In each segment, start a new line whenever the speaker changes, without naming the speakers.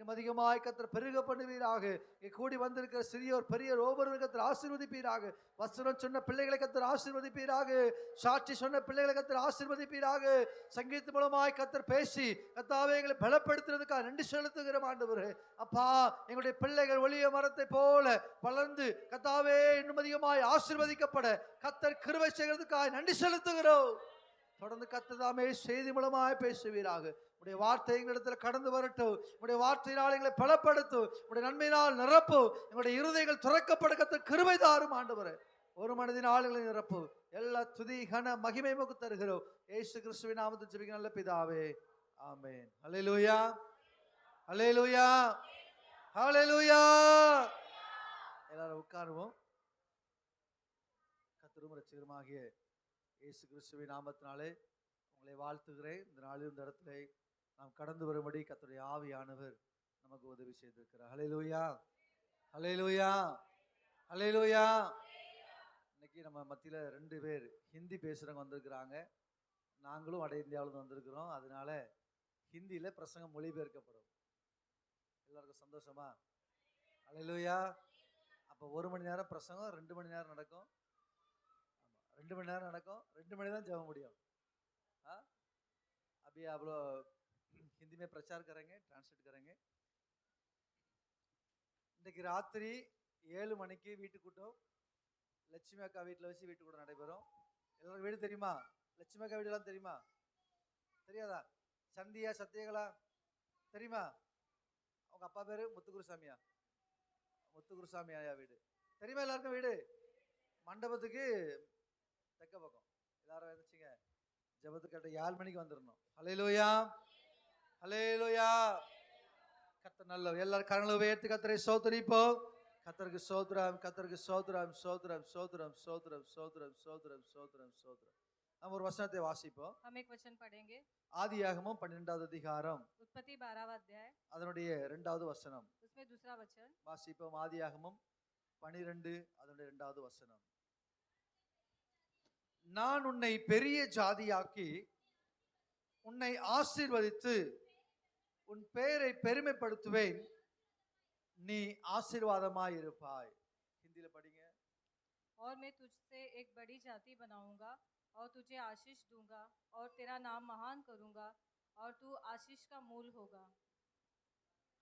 இன்னும் அதிகமாய் கர்த்தர் பெருக பண்ணுவீராக. இங்கே கூடி வந்திருக்கிற சிறியோர் பெரியோர் ஒவ்வொருவரும் கர்த்தர் ஆசீர்வதிப்பீராக. வசனம் சொன்ன பிள்ளைகளை கர்த்தர் ஆசீர்வதிப்பீராக. சாட்சி சொன்ன பிள்ளைகளை கர்த்தர் ஆசீர்வதிப்பீராக. சங்கீத மூலமாய் கர்த்தர் பேசி கர்த்தாவே எங்களை பலப்படுத்துறதுக்காக நன்றி செலுத்துகிறோம் ஆண்டவரே. அப்பா, எங்களுடைய பிள்ளைகள் ஒளிய மரத்தை போல வளர்ந்து கர்த்தாவே இன்னும் அதிகமாய் ஆசீர்வதிக்கப்பட கர்த்தர் கிருபை செய்கிறதுக்காக நன்றி செலுத்துகிறோம். தொடர்ந்து கர்த்தர் செய்தி மூலமாய் பேசுவீராக. உடைய வார்த்தை எங்களிடத்தில் கடந்து வரட்டும். உடைய வார்த்தையினால் எங்களை பலப்படுத்தும். உடைய நன்மையினால் நிரப்பும். எங்களுடைய இருதயங்கள் துறக்கப்பட கர்த்தர் கிருபை தாரும் ஆண்டவரே. ஒரு மனதினால் எங்களை நிரப்பும். எல்லா துதி கன மகிமை உமக்கு தருகிறோம். இயேசு கிறிஸ்துவின் நாமத்தில் ஜெபிக்கிறோம் நல்ல பிதாவே, ஆமென். ஹல்லேலூயா, ஹல்லேலூயா, ஹல்லேலூயா. எல்லாரும் உட்காருவோம். கர்த்தரும் இரட்சகருமாகிய இயேசு கிறிஸ்துவின் நாமத்தினாலே உங்களை வாழ்த்துகிறேன். இந்த நாளில் இந்த இடத்துல நாம் கடந்து வரும்படி கர்த்தருடைய ஆவியானவர் நமக்கு உதவி செய்திருக்கிறார். ஹல்லேலூயா, ஹல்லேலூயா, ஹல்லேலூயா. இன்னைக்கு நம்ம மத்தியில் 2 பேர் ஹிந்தி பேசுகிறவங்க வந்திருக்கிறாங்க. நாங்களும் வட இந்தியாவிலிருந்து வந்திருக்கிறோம். அதனால ஹிந்தியில் பிரசங்கம் மொழிபெயர்க்கப்படும். எல்லாருக்கும் சந்தோஷமா? ஹல்லேலூயா. அப்போ 1 மணி நேரம் பிரசங்கம் 2 மணி நேரம் நடக்கும். ஆமாம், 2 மணி நேரம் நடக்கும். 2 மணி தான் ஜெப முடியும். अभी आप लोग हिंदी में प्रचार करेंगे, ट्रांसलेट करेंगे. இன்றைக்கு ராத்திரி 7 மணிக்கு வீட்டு கூட்டம் லட்சுமி அக்கா வீட்டில் வச்சு வீட்டு கூட்டம் நடைபெறும். எல்லாரும் வீடு தெரியுமா? லட்சுமி அக்கா வீடுலாம் தெரியுமா? தெரியாதா? சந்தியா சத்தியகலா தெரியுமா? அவங்க அப்பா பேரு முத்துகுருசாமியா? முத்துகுருசாமி ஆயா வீடு தெரியுமா எல்லாருக்கும்? வீடு மண்டபத்துக்கு தெக்க பக்கம். எல்லாரும் வந்துச்சுங்க. ஜெபத்துக்கிட்ட 7 மணிக்கு வந்துடணும். ஹல்லேலூயா, ஹல்லேலூயா. கர்த்தர் நல்லவர். எல்லாரும் கரங்களை உயர்த்தி கர்த்தரை ஸ்தோத்திரிப்போம். கர்த்தருக்கு ஸ்தோத்திரம், கர்த்தருக்கு ஸ்தோத்திரம், ஸ்தோத்திரம், ஸ்தோத்திரம், ஸ்தோத்திரம், ஸ்தோத்திரம், ஸ்தோத்திரம், ஸ்தோத்திரம், ஸ்தோத்திரம். हम ஒரு வசனத்தை வாசிப்போம்.
हम एक वचन पढ़ेंगे.
ஆதியாகமம் 12வது அதிகாரம்
उत्पत्ति 12वां अध्याय
அதனுடைய 2வது வசனம்.
उसमें दूसरा वचन
வாசிப்போம். ஆதியாகமம் 12 அதனுடைய 2வது வசனம். நான் உன்னை பெரிய ஜாதியாக்கி உன்னை ஆசீர்வதித்து உன் பெயரை பெருமைப்படுத்துவேன், நீ ஆசீர்வாதமாய் இருப்பாய். ஹிந்தில படிங்க.
और मैं तुझसे एक बड़ी जाति बनाऊंगा और तुझे आशीष दूंगा और तेरा नाम महान करूंगा और तू आशीष का मूल होगा.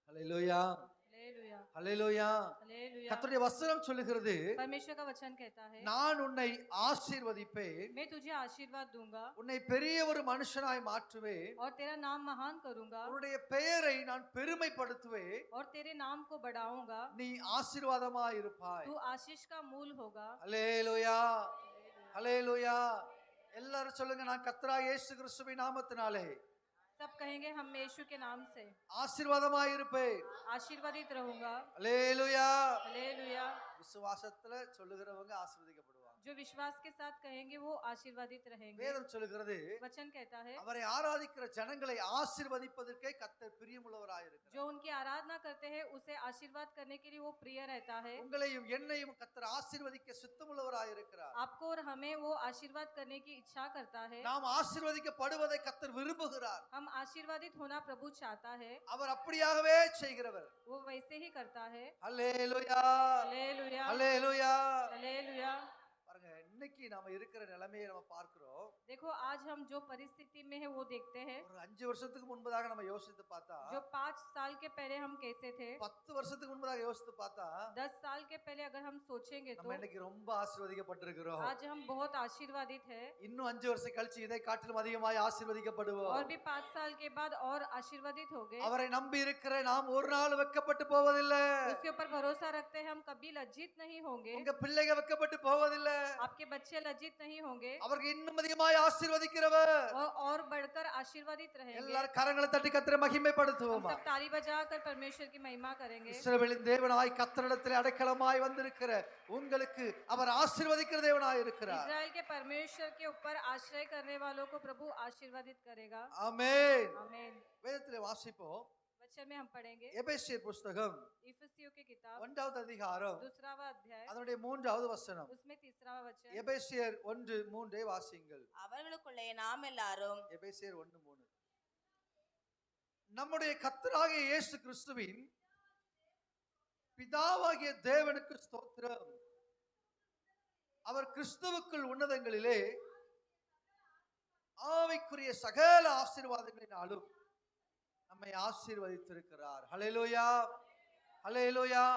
ஹல்லேலூயா,
हालेलुया,
ஹல்லேலூயா.
हालेलुया.
கர்த்தருடைய வசனம் சொல்லுகிறது,
परमेश्वर का वचन कहता है,
நான் உன்னை ஆசீர்வதிப்பேன்,
मैं तुझे आशीर्वाद दूंगा
உன்னை பெரிய ஒரு மனுஷனாய் மாற்றுவேன்,
और तेरा नाम महान करूंगा
உன்னுடைய பெயரை நான் பெருமைப்படுத்துவேன்,
और तेरे नाम को बढ़ाऊंगा,
நீ ஆசீர்வாதமாய் இருப்பாய்.
तू आशीष का मूल होगा.
ஹல்லேலூயா, ஹல்லேலூயா. எல்லாரும் சொல்லுங்க, நான் கர்த்தராகிய இயேசு கிறிஸ்துவின் நாமத்தினாலே
सब कहेंगे, हम यीशु के नाम से
ஆசீர்வாதமாய் இருப்பேன்.
आशीर्वादित रहूंगा.
ஹல்லேலூயா.
हालेलुया.
விசுவாசத்துல சொல்லுகிறவங்க ஆசீர்வதிக்கப்படுவாங்க.
जो विश्वास के साथ कहेंगे वो आशीर्वादित रहेंगे.
வேதம் சொல்லுகிறது,
वचन कहता है,
அவரை ஆராதிக்கிற ஜனங்களை ஆசீர்வதிப்பதற்கே கர்த்தர் பிரியமுள்ளவராய் இருக்கிறார்.
जो उनकी आराधना करते हैं उसे आशीर्वाद करने के लिए वो प्रिय रहता है.
உங்களையும் என்னையும் கர்த்தர் ஆசீர்வதிக்க சித்தமுள்ளவராய் இருக்கிறார்.
आपको और हमें वो आशीर्वाद करने की इच्छा करता है.
நாம் ஆசீர்வதிக்கப்படுவதை கர்த்தர் விரும்புகிறார்.
हम आशीर्वादित होना प्रभु चाहता है.
அவர் அப்படியாகவே செய்கிறவர்.
वो वैसे ही करता है.
ஹல்லேலூயா,
हालेलुया,
ஹல்லேலூயா.
हालेलुया.
பாருங்க, இன்னைக்கு நாம இருக்கிற நிலைமையை நம்ம பார்க்கிறோம்.
देखो आज हम जो परिस्थिति में है वो देखते हैं.
ஒரு 5 வருஷத்துக்கு முன்பதாக நம்ம யோசித்து பார்த்தா,
जो 5 साल के पहले हम कैसे थे,
10 வருஷத்துக்கு முன்பதாக யோசித்து பார்த்தா,
10 साल के पहले अगर हम सोचेंगे तो
நம்ம இன்னைக்கு ரொம்ப ஆசீர்வதிக்கப்பட்டிருக்கிறோம்.
आज हम बहुत आशीर्वादित है.
இன்னும் 5 வருஷம் கழிச்சு இதை காட்டிலும் அதிகமாய் ஆசீர்வதிக்கப்படுவோம்.
और भी 5 साल के बाद और आशीर्वादित होंगे.
அவரை நம்பி இருக்கிற நாம் ஒரு நாள் வெட்கப்பட்டு போவதில்லை.
उसके ऊपर भरोसा रखते हैं, हम कभी लज्जित नहीं होंगे.
உங்க பிள்ளைகள் வெட்கப்பட்டு போவதில்லை.
आपके बच्चे लज्जित नहीं होंगे
அவர்கள் இன்னும் அதிகமாய் ஆசீர்வதிக்கிறவர்.
और बढ़कर आशीर्वादित रहेंगे.
எல்லாரும் கரங்களை தட்டி கர்த்தரை
हम
மகிமைப்படுத்துவோமா?
सब ताली बजाकर परमेश्वर की महिमा करेंगे.
இஸ்ரவேலின் தேவனாய் கர்த்தரிடத்தில் அடைக்கலமாய் வந்திருக்கிற உங்களுக்கு அவர் ஆசீர்வதிக்கிற தேவனாய் இருக்கிறார்.
इस्राएल के परमेश्वर के ऊपर आश्रय करने वालों को प्रभु आशीर्वादित करेगा.
ஆமென்.
आमीन.
வேதத்திலே வாசிப்போம்.
वचन में हम पढ़ेंगे
எபேசியர் புத்தகம்
इफिसियों की किताब
1வது அதிகாரம்
2वां अध्याय
அதனுடைய 3வது வசனம்.
उसमें 3वां वचन.
எபேசியர் 1:3 வாசியுங்கள்.
அவர்களுக்குள்ளே நாம் எல்லாரும்
எபேசியர் 1:3. நம்முடைய கர்த்தராகிய இயேசு கிறிஸ்துவின் பிதாவாகிய தேவனுக்கு ஸ்தோத்திரம். அவர் கிறிஸ்துவுக்குள் உன்னதங்களிலே ஆவிக்குரிய சகல ஆசீர்வாதங்களினாலும் நம்மை ஆசீர்வதித்திருக்கிறார். ஹல்லேலூயா, ஹல்லேலூயா.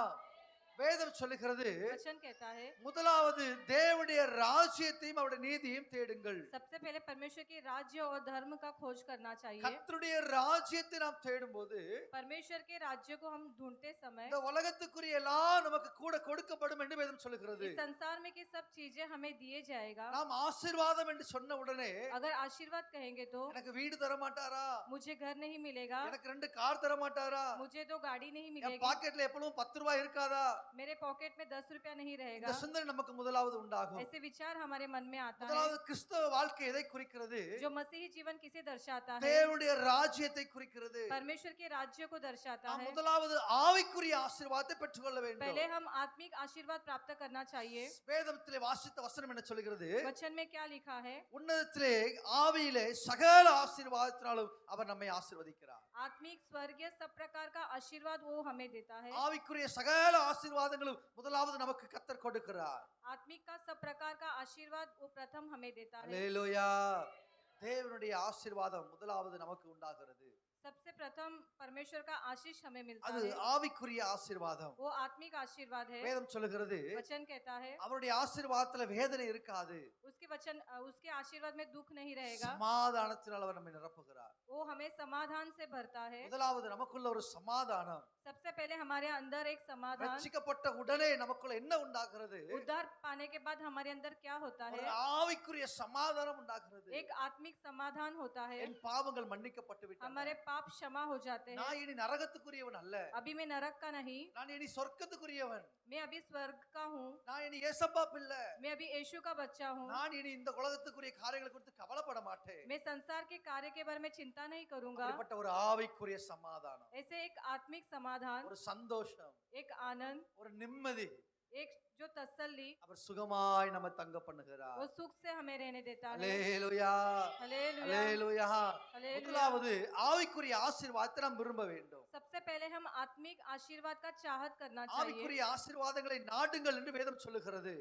வேதம் சொல்லுகிறது,
वचन कहता है
முதலாவது தேவனுடைய ராஜ்யத்தையும் அவருடைய நீதியையும் தேடுங்கள்.
सबसे पहले परमेश्वर के राज्य और धर्म का खोज करना चाहिए.
கர்த்தருடைய ராஜ்யத்தை நாம் தேடும்போது
परमेश्वर के राज्य को हम ढूंढते समय
இந்த உலகத்துக்குரிய எல்லாம் நமக்கு கூட கொடுக்கப்படும் என்று வேதம் சொல்லுகிறது.
इस संसार में की सब चीजें हमें दिए जाएगा.
நாம் ஆசீர்வாதம் என்று சொன்ன உடனே
अगर आशीर्वाद कहेंगे तो
எனக்கு வீடு தர மாட்டாரா,
मुझे घर नहीं मिलेगा,
எனக்கு 2 கார் தர மாட்டாரா,
मुझे तो गाड़ी नहीं
என்
मिलेगी,
பாக்கெட்ல எப்பவும் 10 ரூபாய் இருக்காதா,
मेरे पॉकेट में 10 रुपया नहीं
இந்த
रहेगा.
சிந்தனை நமக்கு முதலாவது உண்டாகும்.
ऐसे विचार हमारे मन में आता है.
முதலாவது கிறிஸ்தவ வாழ்க்கை எதை குறிக்கிறது?
जो मसीही जीवन किसे दर्शाता है?
தேவனுடைய ராஜ்யத்தை குறிக்கிறது.
परमेश्वर के राज्य को दर्शाता
நாம்
है.
முதலாவது ஆவிக்குரிய ஆசீர்வாதத்தை பெற்றுக்கொள்ள வேண்டும்.
पहले हम आत्मिक आशीर्वाद प्राप्त करना चाहिए.
வேதத்திலே வாசித்த வசனம் என்ன சொல்கிறது?
वचन में क्या लिखा है?
உன்னதத்திலே ஆவியிலே சகல ஆசீர்வாதத்தினாலும் அவர் நம்மை ஆசீர்வதிக்கிறார்.
आत्मिक स्वर्गीय सब प्रकार का आशीर्वाद वो हमें देता है.
ஆவிக்குரிய சகல ஆசீர்வாதங்களும் முதலாவது நமக்கு கர்த்தர் கொடுக்கிறார்.
आत्मिक का सब प्रकार का आशीर्वाद वो प्रथम हमें देता है.
அல்லேலூயா. தேவனுடைய ஆசீர்வாதம் முதலாவது நமக்கு உண்டாகிறது.
सबसे प्रथम परमेश्वर का आशीष हमें मिलता
அது
है.
ஆவிக்குரிய ஆசீர்வாதம்.
वो आत्मिक आशीर्वाद है.
வேதம் சொல்லுகிறது,
वचन कहता है
அவருடைய ஆசீர்வாதத்துல வேதனை இருக்காது,
उसके आशीर्वाद में दुख नहीं रहेगा.
சமாதானத்தினால் அவர் நம்மை நிரப்புகிறார்.
वो हमें समाधान से भरता है.
முதலாவது நமக்குள்ள ஒரு சமாதானம்.
सबसे पहले हमारे अंदर एक समाधान.
ரட்சிக்கப்பட்ட உடனே நமக்குள்ள என்ன உண்டாகிறது?
उद्धार पाने के बाद हमारे अंदर क्या होता
ஒரு
है?
ஆவிக்குரிய சமாதானம் உண்டாகிறது.
एक आत्मिक समाधान होता है.
என் பாவங்கள் மன்னிக்கப்பட்டு விட்டன.
हमारे पाप क्षमा हो जाते हैं.
நான் இனி நரகத்துக்குரியவன் அல்ல,
अभी मैं नरक का नहीं,
நான் இனி சொர்க்கத்துக்குரியவன்.
मैं अभी स्वर्ग का हूँ.
நான் இனி ஏசப்பா பிள்ளை.
मैं अभी यीशु का बच्चा हूँ.
நான் இனி இந்த உலகத்துக்குரிய காரியங்களை குறித்து கவலைப்பட மாட்டேன்.
मैं संसार के कार्य के बारे में चिंता नहीं करूंगा.
அப்படிப்பட்ட ஒரு ஆவிக்குரிய சமாதானம்,
ऐसे एक आत्मिक समाधान,
ஒரு சந்தோஷம்,
एक आनंद,
ஒரு நிம்மதி,
एक जो तसल्ली,
அவர் சுகமாய் நம்ம தங்க பண்ணுகிறார்.
वो सुख से हमें रहने देता है.
அல்லேலூயா,
हालेलुया,
அல்லேலூயா.
हालेलुया.
முதலாவது ஆவிக்குரிய ஆசீர்வாதத்தை நாம் விரும்ப வேண்டும்.
सबसे पहले हम आत्मिक आशीर्वाद का चाहत करना चाहिए.
ஆவிக்குரிய ஆசீர்வாதங்களை நாடுங்கள் என்று வேதம் சொல்லுகிறது.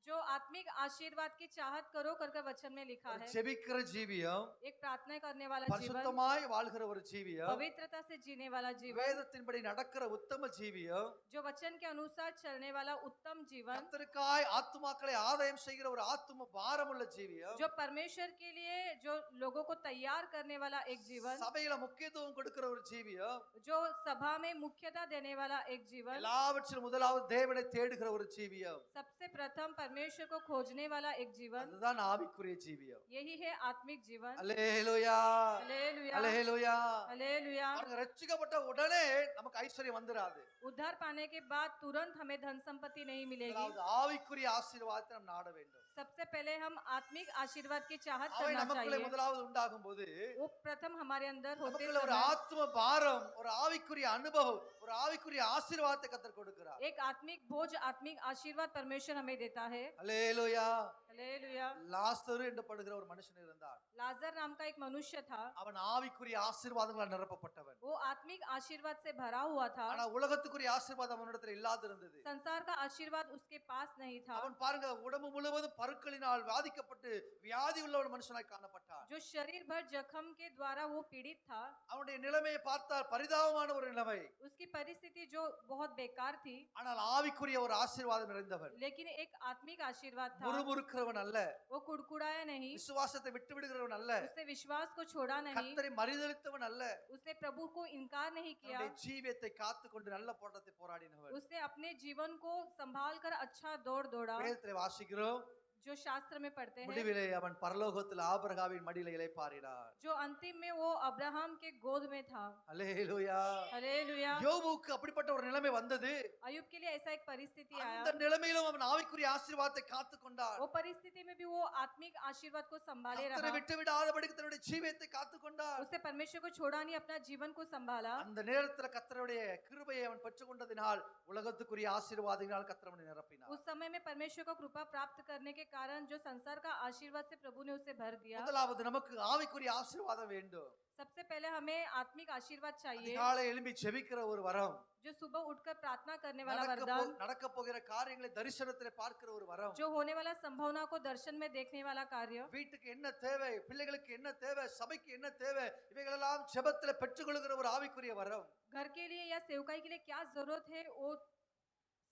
जो आत्मिक आशीर्वाद की चाहत करो करके वचन में लिखा है.
ஜெபிக்கிற ஜீவியம்,
एक प्रार्थना करने वाला जीवन,
பரிசுத்தமாய் வாழ்கிற ஒரு ஜீவியம்,
पवित्रता से जीने वाला जीवन,
வேதத்தின்படி நடக்கிற உத்தம ஜீவியம்,
जो वचन के अनुसार चलने वाला उत्तम जीवन,
கர்த்தருக்காய் ஆத்துமாக்களை ஆதாயம் செய்கிற ஒரு ஆத்தும பாரமுள்ள ஜீவியம்,
जो परमेश्वर के लिए जो लोगों को तैयार करने वाला एक जीवन,
சபையில முக்கியத்துவம் கொடுக்கிற ஒரு ஜீவியம்,
जो सभा में मुख्यता देने वाला एक जीवन,
எல்லாவற்றிலும் முதலாவது தேவனை தேடுகிற ஒரு ஜீவியம்,
सबसे प्रथम परमेश्वर को खोजने वाला एक जीवन,
அதுதான் ஆவிக்குரிய ஜீவியம்.
यही है आत्मिक जीवन.
அல்லேலூயா,
हालेलुया,
அல்லேலூயா.
हालेलुया.
பாருங்க, ரட்சிக்கப்பட்ட உடனே நமக்கு ஐஸ்வர்யம் வந்துராது.
उद्धार पाने के बाद तुरंत हमें धन संपत्ति नहीं मिलेगी.
முதலாவது ஆவிக்குரிய ஆசீர்வாதத்தை நாம் நாட வேண்டும்.
सबसे पहले हम आत्मिक आशीर्वाद की चाहत
அவை
करना
நமக்குள்ளே
चाहिए.
முதலாவது உண்டாகும் போது
वो प्रथम हमारे अंदर होते
நமக்குள்ள ஒரு
समय
ஆத்ம பாரம், ஒரு ஆவிக்குரிய அனுபவம், ஒரு ஆவிக்குரிய ஆசீர்வாதத்தை கர்த்தர் கொடுக்கிறார்.
एक आत्मिक बोझ, आत्मिक आशीर्वाद परमेश्वर हमें देता है.
அல்லேலூயா.
हालेलुया.
லாசரு என்றப்படுகிற ஒரு மனுஷன் இருந்தார்.
लाजर नाम का एक मनुष्य था.
அவன் ஆவிக்குரிய ஆசீர்வாதங்களால் நிரப்பப்பட்டவன்.
वो आत्मिक आशीर्वाद से भरा हुआ था.
ஆனா உலகத்துக்குரிய ஆசீர்வாதம் அவனிடத்தில் இல்லாது இருந்தது.
संसार का आशीर्वाद उसके पास नहीं था.
அவன் பாருங்க, உடம்பு முழுவதும் பருக்களினால் பாதிக்கப்பட்டு வியாதி உள்ள ஒரு மனுஷனாய் காணப்பட்டான்.
जो शरीर भर जख्म के द्वारा वो पीड़ित था.
அவனுடைய நிலைமையை பார்த்தால் பரிதாபமான ஒரு நிலைமை.
उसकी परिस्थिति जो बहुत बेकार थी,
ஆனால் ஆவிக்குரிய ஒரு ஆசீர்வாதம் நிறைந்தவன்.
लेकिन एक आत्मिक आशीर्वाद था.
முறுமுறுக்கிறவன் அல்ல,
वो कुड़कुड़ाया नहीं,
விசுவாசத்தை விட்டு விடுகிறவன் அல்ல,
उसने विश्वास को छोड़ा नहीं,
கர்த்தரை மறுதலித்தவன் அல்ல,
उसने प्रभु को इनकार नहीं किया,
தன்னுடைய ஜீவியத்தை காத்துக்கொண்டு நல்ல போராட்டத்தை போராடினவன்.
उसने अपने जीवन को संभाल कर अच्छा दौड़ दौड़ा.
வேதத்திலே வாசிக்கிறோம்,
जो शास्त्र में पढ़ते हैं,
முடிவிலே அவன் பரலோகத்தில் ஆபிரகாமின் மடியில இளைப்பாறினார்.
जो अंतिम में वो अब्राहम के गोद में था.
அல்லேலூயா.
हालेलुया.
யோபுக்கு அப்படிப்பட்ட ஒரு நிலைமை வந்தது.
अय्यूब के लिए ऐसा एक परिस्थिति आया.
அந்த நிலைமையிலும் அவன் ஆவிக்குரிய ஆசீர்வாதத்தை காத்துக்கொண்டான்.
वो परिस्थिति में भी वो आत्मिक आशीर्वाद को संभाले
கர்த்தரை
रहा.
விட்டு விடாதபடிக்கு தன்னுடைய ஜீவியத்தை காத்துக்கொண்டான்.
उसने परमेश्वर को छोड़ा नहीं, अपना जीवन को संभाला.
அந்த நேரத்துல கர்த்தருடைய கிருபையை அவன் பெற்றுக்கொண்டதினால் உலகத்துக்குரிய ஆசீர்வாதங்களால் கர்த்தர் அவனை நிரப்பினார்.
उस समय में परमेश्वर को कृपा प्राप्त करने के कारण जो संसार का आशीर्वाद से प्रभु ने उसे भर दिया।
முதலாவது நமக்கு ஆவிக்குரிய ஆசீர்வாதம் வேண்டும்.
सबसे पहले हमें आत्मिक आशीर्वाद चाहिए,
அதிகாலை எழும்பி ஜெபிக்கிற ஒரு வரம்,
जो सुबह उठकर प्रार्थना करने वाला वरदान,
நடக்க போகிற காரியங்களை தரிசனத்திலே பார்க்கிற ஒரு வரம்,
जो होने वाला संभावना को दर्शन में देखने वाला कार्य,
வீட்டுக்கு என்ன தேவை, பிள்ளைகளுக்கு என்ன தேவை, சபைக்கு என்ன தேவை, இவைகளெல்லாம் ஜெபத்திலே பெற்றுக்கொள்கிற ஒரு ஆவிக்குரிய வரம்.
घर के लिए या सेवकाई के लिए क्या जरूरत है वो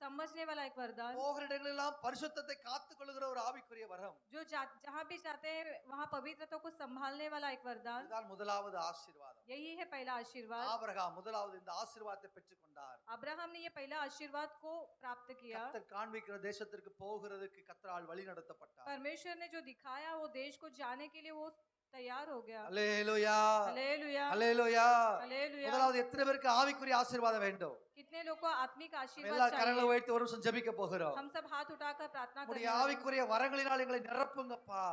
समझने वाला एक वरदान,
போகிற இடங்களெல்லாம் பரிசுத்தத்தை காத்துக்கொள்கிற ஒரு ஆவிக்குரிய வரம்.
जो जहाँ भी जाते हैं वहाँ पवित्रता को संभालने वाला एक वरदान।
இதுதான் முதலாவது ஆசீர்வாதம்.
यही है पहला आशीर्वाद।
ஆபிரகாம் முதலாவது இந்த ஆசீர்வாதத்தை பெற்றுக்கொண்டார்.
अब्राहम ने ये पहला आशीर्वाद को प्राप्त किया।
கர்த்தர் காண்பிக்கிற தேசத்திற்கு போகிறதுக்கு கர்த்தரால் வழி நடத்தப்பட்டார்.
परमेश्वर ने जो दिखाया वो देश को जाने के लिए वो तैयार हो गया।
அல்லேலூயா,
हालेलुया,
அல்லேலூயா.
हालेलुया।
முதலாவது எத்தனை பேருக்கு ஆவிக்குரிய ஆசீர்வாதம் வேண்டும்?
कितने लोग को आत्मिक आशीर्वाद
எல்லா கரங்களை
चाहिए?
உயர்த்தி ஒரு நிமிஷம் ஜெபிக்க போகிறோம்.
हम सब हाथ उठाकर प्रार्थना
உம்முடைய
करेंगे।
ஆவிக்குரிய வரங்களினால் எங்களை நிரப்புங்கப்பா.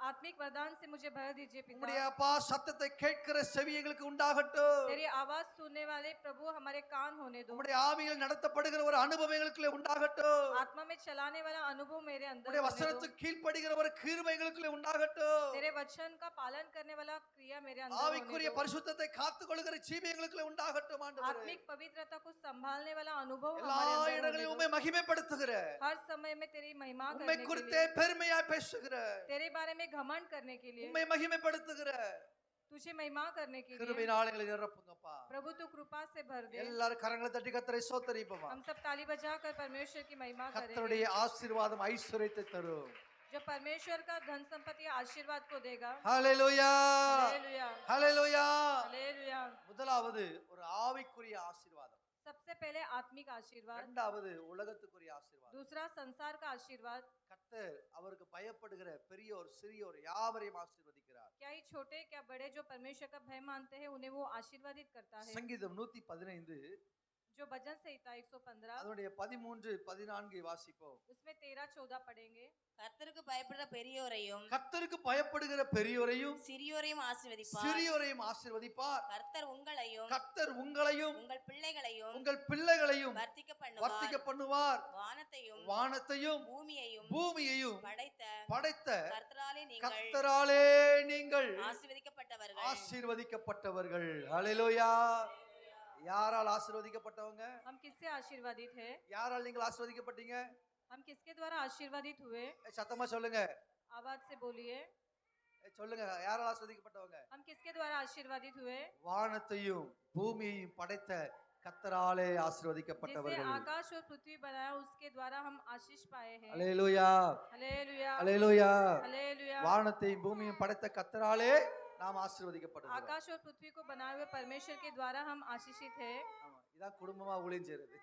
आत्मिक वरदान से मुझे भर दीजिए
உம்முடைய
पिता।
அப்பா சத்தத்தை கேட்கிற செவி எங்களுக்கு உண்டாகட்டும்.
तेरी आवाज सुनने वाले प्रभु हमारे कान होने दो।
உம்முடைய ஆவியில் நடத்தப்படுகிற ஒரு அனுபவம் எங்களுக்குள்ளே உண்டாகட்டும்.
आत्मा में चलाने वाला अनुभव मेरे अंदर
உம்முடைய
होने दो।
வசனத்துக்கு கீழ்ப்படுகிற ஒரு கிருபை எங்களுக்குள்ளே உண்டாகட்டும்.
तेरे वचन का पालन करने वाला क्रिया मेरे अंदर होने
ஆவிக்குரிய
दो।
பரிசுத்தத்தை காத்துக்கொள்கிற ஜீவி எங்களுக்குள்ளே உண்டாகட்டும் ஆண்டவரே.
आत्मिक पवित्रता को संभालने वाला अनुभव
எல்லா
हमारे अंदर होने
இடங்களிலும்
दो।
உம்மை மகிமைப்படுத்துகிற,
हर समय में तेरी महिमा
உம்மை
करने के
குறித்தே
लिए,
பெருமையாய் பேசுகிற,
तेरे बारे में घमंड करने के लिए,
உம்மை மகிமைப்படுத்துகிற
तुझे महिमा करने के लिए
கிருபையினால் எங்களை நிரப்புங்கப்பா.
प्रभु तू कृपा से भर दे।
எல்லாரும் கரங்களை தட்டி கர்த்தரை ஸ்தோத்திரிப்போமா.
हम सब ताली बजाकर परमेश्वर की महिमा करेंगे।
கர்த்தருடைய ஆசீர்வாதம் ஐஸ்வரியத்தை தரும்.
जो परमेश्वर का धन संपत्ति आशीर्वाद को देगा।
ஹalleluya,
हालेलुया,
ஹalleluya.
हालेलुया।
முதலாவது ஒரு ஆவிக்குரிய ஆசீர்வாதம்,
सबसे पहले आत्मिक आशीर्वाद,
இரண்டாவது உலகத்துக்குரிய ஆசீர்வாதம்.
दूसरा संसार का आशीर्वाद।
கர்த்தர் அவருக்கு பயப்படுகிற பெரியோர் சிறியோர் யாவரையும் ஆசீர்வதிக்கிறார்.
क्या ही छोटे क्या बड़े जो परमेश्वर का भय मानते हैं उन्हें वो आशीर्वादित करता है।
சங்கீதம் 115
जो भजन संहिता 115
அதனுடைய 13 14 வாசிப்போம்.
उसमें 13-14 पढ़ेंगे।
கர்த்தருக்கு பயப்படுற பெரியோரையும்
கர்த்தருக்கு பயப்படுகிற பெரியோரையும்
சிறியோரையும் ஆசீர்வதிப்பார்.
சிறியோரையும் ஆசீர்வதிப்பார்.
கர்த்தர் உங்களையும்
கர்த்தர் உங்களையும்
உங்கள் பிள்ளைகளையும்
உங்கள் பிள்ளைகளையும்
வர்த்திக்க
வர்த்திக்க
பண்ணுவார்.
பண்ணுவார்.
வானத்தையும்
வானத்தையும்
பூமியையும்
பூமியையும்
படைத்த
படைத்த
கர்த்தராலே நீங்கள்
கர்த்தராலே நீங்கள்
ஆசீர்வதிக்கப்பட்டவர்கள்.
ஆசீர்வதிக்கப்பட்டவர்கள். ஹalleluya. யாரால் ஆசீர்வதிக்கப்பட்டவங்க?
हम किससे आशीर्वादित है?
யாரால் நீங்கள் ஆசீர்வதிக்கப்பட்டீங்க?
हम किसके द्वारा आशीर्वादित हुए?
சத்தமா சொல்லுங்க,
आवाज से बोलिए।
சொல்லுங்க, யாரால் ஆசீர்வதிக்கப்பட்டவங்க?
हम किसके द्वारा आशीर्वादित हुए?
வானத்தையும் பூமியையும் படைத்த கர்த்தராலே
जिसने
ஆசீர்வதிக்கப்பட்டவர்கள்.
आकाश और पृथ्वी बनाया उसके द्वारा हम आशीष पाए हैं।
ஹalleluya,
हालेलुया,
ஹalleluya.
हालेलुया।
வானத்தையும் பூமியையும் படைத்த கர்த்தராலே நாம் ஆசீர்வதிக்கப்படுகிறோம்.
आकाश और पृथ्वी को बनाए हुए परमेश्वर के द्वारा हम आशीषित है।
ஆமா, இதான் குடும்பமா ஊழியம் செய்றது.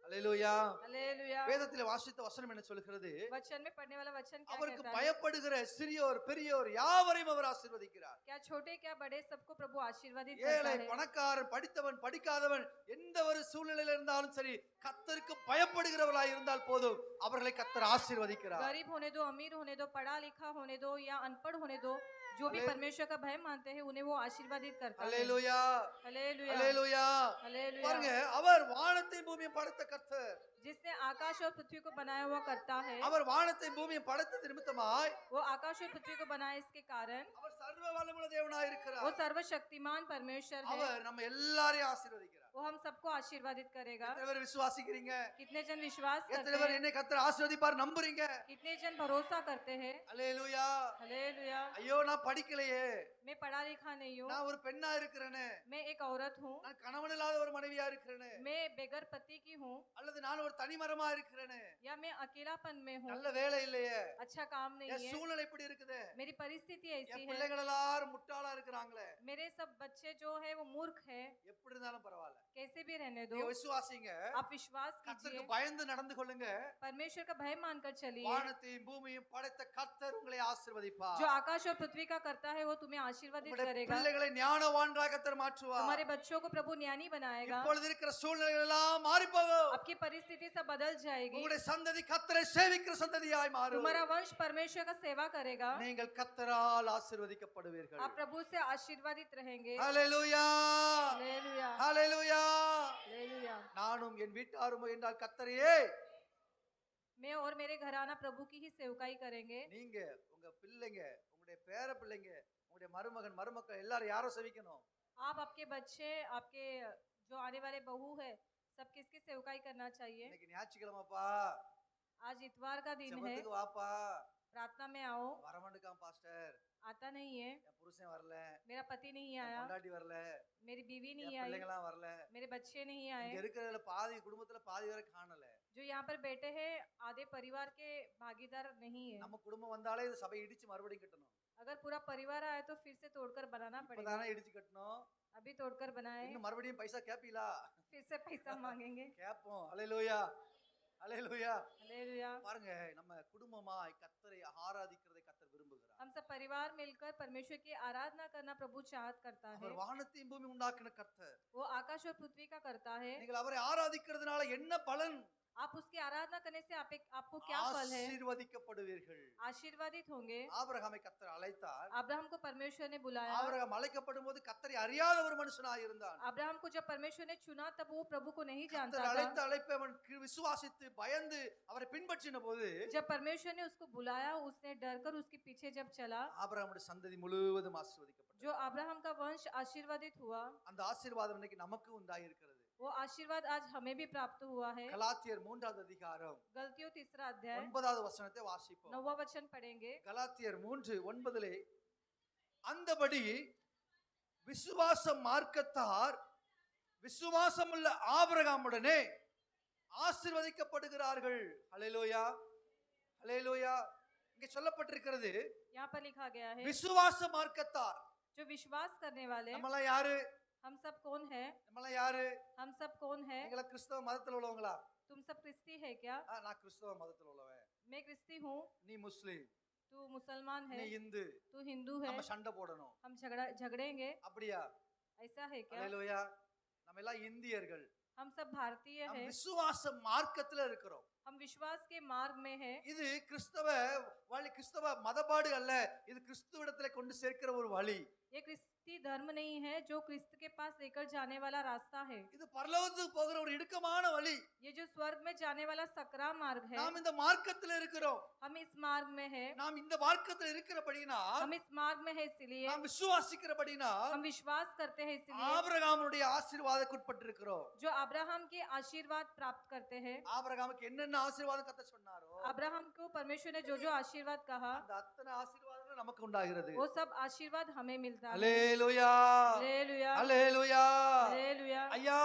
ஹalleluya.
हालेलुया।
வேதத்திலே வாசித்த வசனம் என்ன சொல்கிறது?
वचन में पढ़ने वाला वचन क्या
அவருக்கு
कहता है?
பயப்படுகிற சிறியோர் பெரியோர் யாவரையும் அவர் ஆசீர்வதிக்கிறார்.
क्या छोटे क्या बड़े सबको प्रभु आशीर्वादित
ஏழை
करता है।
பணக்காரன் படித்தவன் படிக்காதவன் எந்த ஒரு சூழ்நிலையில இருந்தாலும் சரி கர்த்தருக்கு பயப்படுகிறவர்களாய் இருந்தால் போதும் அவர்களை கர்த்தர் ஆசீர்வதிக்கிறார்.
गरीब होने दो, अमीर होने दो, पढ़ा लिखा होने दो या अनपढ़ होने दो, जो भी परमेश्वर का भय मानते हैं उन्हें वो आशीर्वादित करता है।
ஹalleluya,
हालेलुया,
ஹalleluya.
हालेलुया।
பாருங்க, அவர் வானத்தை பூமியை படைத்த கர்த்தர்.
जिसने आकाश और पृथ्वी को बनाया हुआ करता है।
அவர் வானத்தை பூமியை படைத்தது நிமித்தமாய்
वो आकाश और पृथ्वी को बनाया इसके कारण
அவர் சர்வ வல்லமுள்ள தேவனாய்
वो
இருக்கிறார்.
सर्वशक्तिमान परमेश्वर है।
அவர் நம்ம எல்லாரையும் ஆசீர்வதிக்கிறார்.
वो हम सबको आशीर्वादित करेगा।
எத்தனை பேர் விசுவாசிக்கிறீங்க?
कितने जन विश्वास
எத்தனை
करते
பேர்
हैं?
என்னை கர்த்தர் ஆசீர்வதிப்பார் நம்புறீங்க?
कितने जन भरोसा करते हैं?
ஹalleluya.
हालेलुया।
ஐயோ நான் படிக்கலையே,
मैं पढ़ा लिखा नहीं हूँ,
நான் ஒரு பெண்ணா இருக்கிறேனே,
मैं एक औरत हूँ,
நான் கணவன் இல்லாத ஒரு மனைவியா இருக்கிறேனே,
मैं बेगर पति की हूँ,
அல்லது நான் ஒரு தனிமரமா இருக்கிறேனே,
या मैं अकेलापन में हूँ,
நல்ல வேலை இல்லையே,
अच्छा काम नहीं
என்
है,
சூழ்நிலை இப்படி இருக்குது,
मेरी परिस्थिति
என்
ऐसी है,
பிள்ளைகள் எல்லாரும் முட்டாளா இருக்கிறாங்களே,
मेरे सब बच्चे जो है वो मूर्ख है,
எப்படி இருந்தாலும் பரவாயில்ல,
कैसे भी रहने दो,
நீங்க விசுவாசிங்க,
आप विश्वास
கர்த்தருக்கு
कीजिए,
பயந்து நடந்து கொள்ளுங்க.
परमेश्वर का भय मानकर चलिए।
வானத்தையும் பூமியையும் படைத்த கர்த்தர் உங்களை ஆசீர்வதிப்பார்.
जो आकाश और पृथ्वी का करता है वो तुम्हें आशीर्वादित
உங்களுடைய
करेगा।
பிள்ளைகளை ஞானவான்களாக கர்த்தர் மாற்றுவார்.
तुम्हारे बच्चों को प्रभु ज्ञानी बनाएगा।
இப்பொழுது இருக்கிற சூழ்நிலைகள் எல்லாம் மாறி போகும்.
आपकी परिस्थिति सब बदल जाएगी।
உங்களுடைய சந்ததி கர்த்தரை சேவிக்கிற சந்ததியாய் மாறும்.
तुम्हारा वंश परमेश्वर का सेवा करेगा।
நீங்கள் கர்த்தரால் ஆசீர்வதிக்கப்படுவீர்கள்.
आप प्रभु से आशीर्वादित रहेंगे।
ஹalleluya,
हालेलुया,
ஹalleluya.
हालेलुया।
நானும் என் வீட்டாரும் என்றால் கர்த்தரையே
मैं और मेरे घराना प्रभु की ही सेवकाई करेंगे।
நீங்க உங்க பிள்ளைங்க உங்களுடைய பேர பிள்ளைங்க உங்களுடைய மருமகன் மருமக்கள் எல்லாரும் யாரை சேவிக்கணும்?
आप आपके बच्चे आपके जो आने वाले बहू है सब किसकी सेवकाई करना चाहिए?
இன்னைக்கு ஞாயிற்றுக்கிழமைப்பா,
आज इतवार का दिन है,
ஜெபத்துக்கு வாப்பா.
प्रार्थना में आओ।
வரமாட்டேக்கான் பாஸ்டர்,
आता नहीं है,
என் புருஷன் வரல,
मेरा पति नहीं
என்
आया,
பொண்டாட்டி வரல,
मेरी बीवी
என்
नहीं आई,
பிள்ளைங்களாம் வரல.
मेरे बच्चे नहीं
இங்க
आए।
இருக்கிறதுல பாதி குடும்பத்துல பாதி வரை காணல.
जो यहाँ पर बैठे हैं आधे परिवार के भागीदार नहीं है।
நம்ம குடும்பம் வந்தாலே இந்த சபை இடிச்சு மறுபடியும் கட்டணும்.
अगर पूरा परिवार आए तो फिर से तोड़कर बनाना पड़ेगा।
இப்பதானே இடிச்சு கட்டணும்,
अभी तोड़कर बनाए,
இன்னும் மறுபடியும் பைசா கேப்பீங்களா?
फिर से पैसा मांगेंगे।
கேப்போம். அல்லேலூயா, அல்லேலூயா.
हालेलुया।
பாருங்க, நம்ம குடும்பமாய் கர்த்தரை ஆராதிக்கிறதை கர்த்தர் விரும்புகிறார்.
हम सब परिवार मिलकर परमेश्वर की आराधना करना प्रभु चाहत करता है।
அவர் வானத்தையும் பூமி உண்டாக்கின கர்த்தர்.
वो आकाश और पृथ्वी का करता है।
நீங்கள் அவரை ஆராதிக்கிறதுனால என்ன பலன்?
आप उसकी आराधना करने से आपको क्या फल है?
ஆசீர்வதிக்கப்படுவீர்கள்.
आशीर्वादित होंगे।
ஆபிரகாமை கர்த்தர் அழைத்தார்.
अब्राहम को परमेश्वर ने बुलाया।
ஆபிரகாம் அழைக்கப்படும் போது கர்த்தரை அறியாத ஒரு மனுஷனாய் இருந்தான்.
अब्राहम को जब परमेश्वर ने चुना तब वो प्रभु को नहीं जानता
கர்த்தர் அழைத்த
था।
அழைப்பை அவன் விசுவாசித்து பயந்து அவரை பின்பற்றின போது
जब परमेश्वर ने उसको बुलाया उसने डरकर उसके पीछे जब चला,
ஆபிரகாமுடைய சந்ததி முழுவதும் ஆசீர்வதிக்கப்பட்டது.
जो अब्राहम का वंश आशीर्वादित हुआ,
அந்த ஆசீர்வாதம் இன்னைக்கு நமக்கு உண்டாயிருக்கிறது.
वो आशीर्वाद आज हमें भी प्राप्त हुआ है।
கலாத்தியர் 3வது அதிகாரம்
गलतियों 3रा अध्याय
9வது வசனத்தை வாசிப்போம்.
9वां वचन पढ़ेंगे।
கலாத்தியர் 3:9 அந்தபடி விசுவாச மார்க்கத்தார் விசுவாசமுள்ள ஆபிரகாமுடனே ஆசீர்வதிக்கப்படுகிறார்கள். ஹல்லேலூயா, ஹல்லேலூயா. இங்கே சொல்லப்பட்டிருக்கிறது
यहाँ पर लिखा गया है
விசுவாச மார்க்கத்தார்.
जो विश्वास करने वाले।
நம்மள யாரு?
हम सब कौन है?
நம்மள யாரு?
हम सब कौन है?
நீங்கள கிறிஸ்தவ மதத்துல உள்ளவங்களா?
तुम सब क्रिस्ती है क्या?
நான் கிறிஸ்தவ மதத்துல உள்ளவன்.
मैं क्रिस्ती हूँ,
நீ முஸ்லிம்,
तू मुसलमान
நீ
है,
இந்து.
तू हिंदू है,
நம்ம சண்டை போடணும்
हम झगड़ेंगे,
அப்படியா?
ऐसा है क्या?
ஹல்லேலூயா. நம்ம எல்லாம் இந்தியர்கள்.
हम सब भारतीय
நம்ம
है,
விசுவாச மார்க்கத்துல இருக்கிறோம்.
हम विश्वास के मार्ग में है।
இது கிறிஸ்தவ வழி, கிறிஸ்தவ மதபாடு அல்ல, இது கிறிஸ்துவிடத்துல கொண்டு சேர்க்கிற ஒரு வழி.
ये क्रिस्ती धर्म नहीं है जो क्रिस्त के पास लेकर जाने वाला रास्ता है।
இது பரலோகத்துக்கு போகிற ஒரு இடுக்கமான வழி.
ये जो स्वर्ग में जाने वाला सकरा मार्ग है,
நாம் இந்த மார்க்கத்துல இருக்கிறோம்.
हम इस मार्ग में है।
நாம் இந்த மார்க்கத்துல இருக்கிறபடினா,
हम इस मार्ग में है इसलिए,
நாம் விசுவாசிக்கிறபடினா
हम विश्वास करते हैं इसलिए,
ஆபிரகாமுடைய ஆசீர்வாதத்துக்குட்பட்டிருக்கிறோம்.
जो अब्राहम के आशीर्वाद प्राप्त करते हैं।
ஆபிரகாமுக்கு என்னென்ன ஆசீர்வாதம் கர்த்தர் சொன்னாரோ
अब्राहम को परमेश्वर ने जो जो आशीर्वाद कहा,
அந்த அத்தனை ஆசீர்வாதங்களும் நமக்கு உண்டாகிறது.
वो सब आशीर्वाद हमें मिलता है।
அல்லேலூயா,
हालेलुया,
அல்லேலூயா.
हालेलुया।
ஐயா,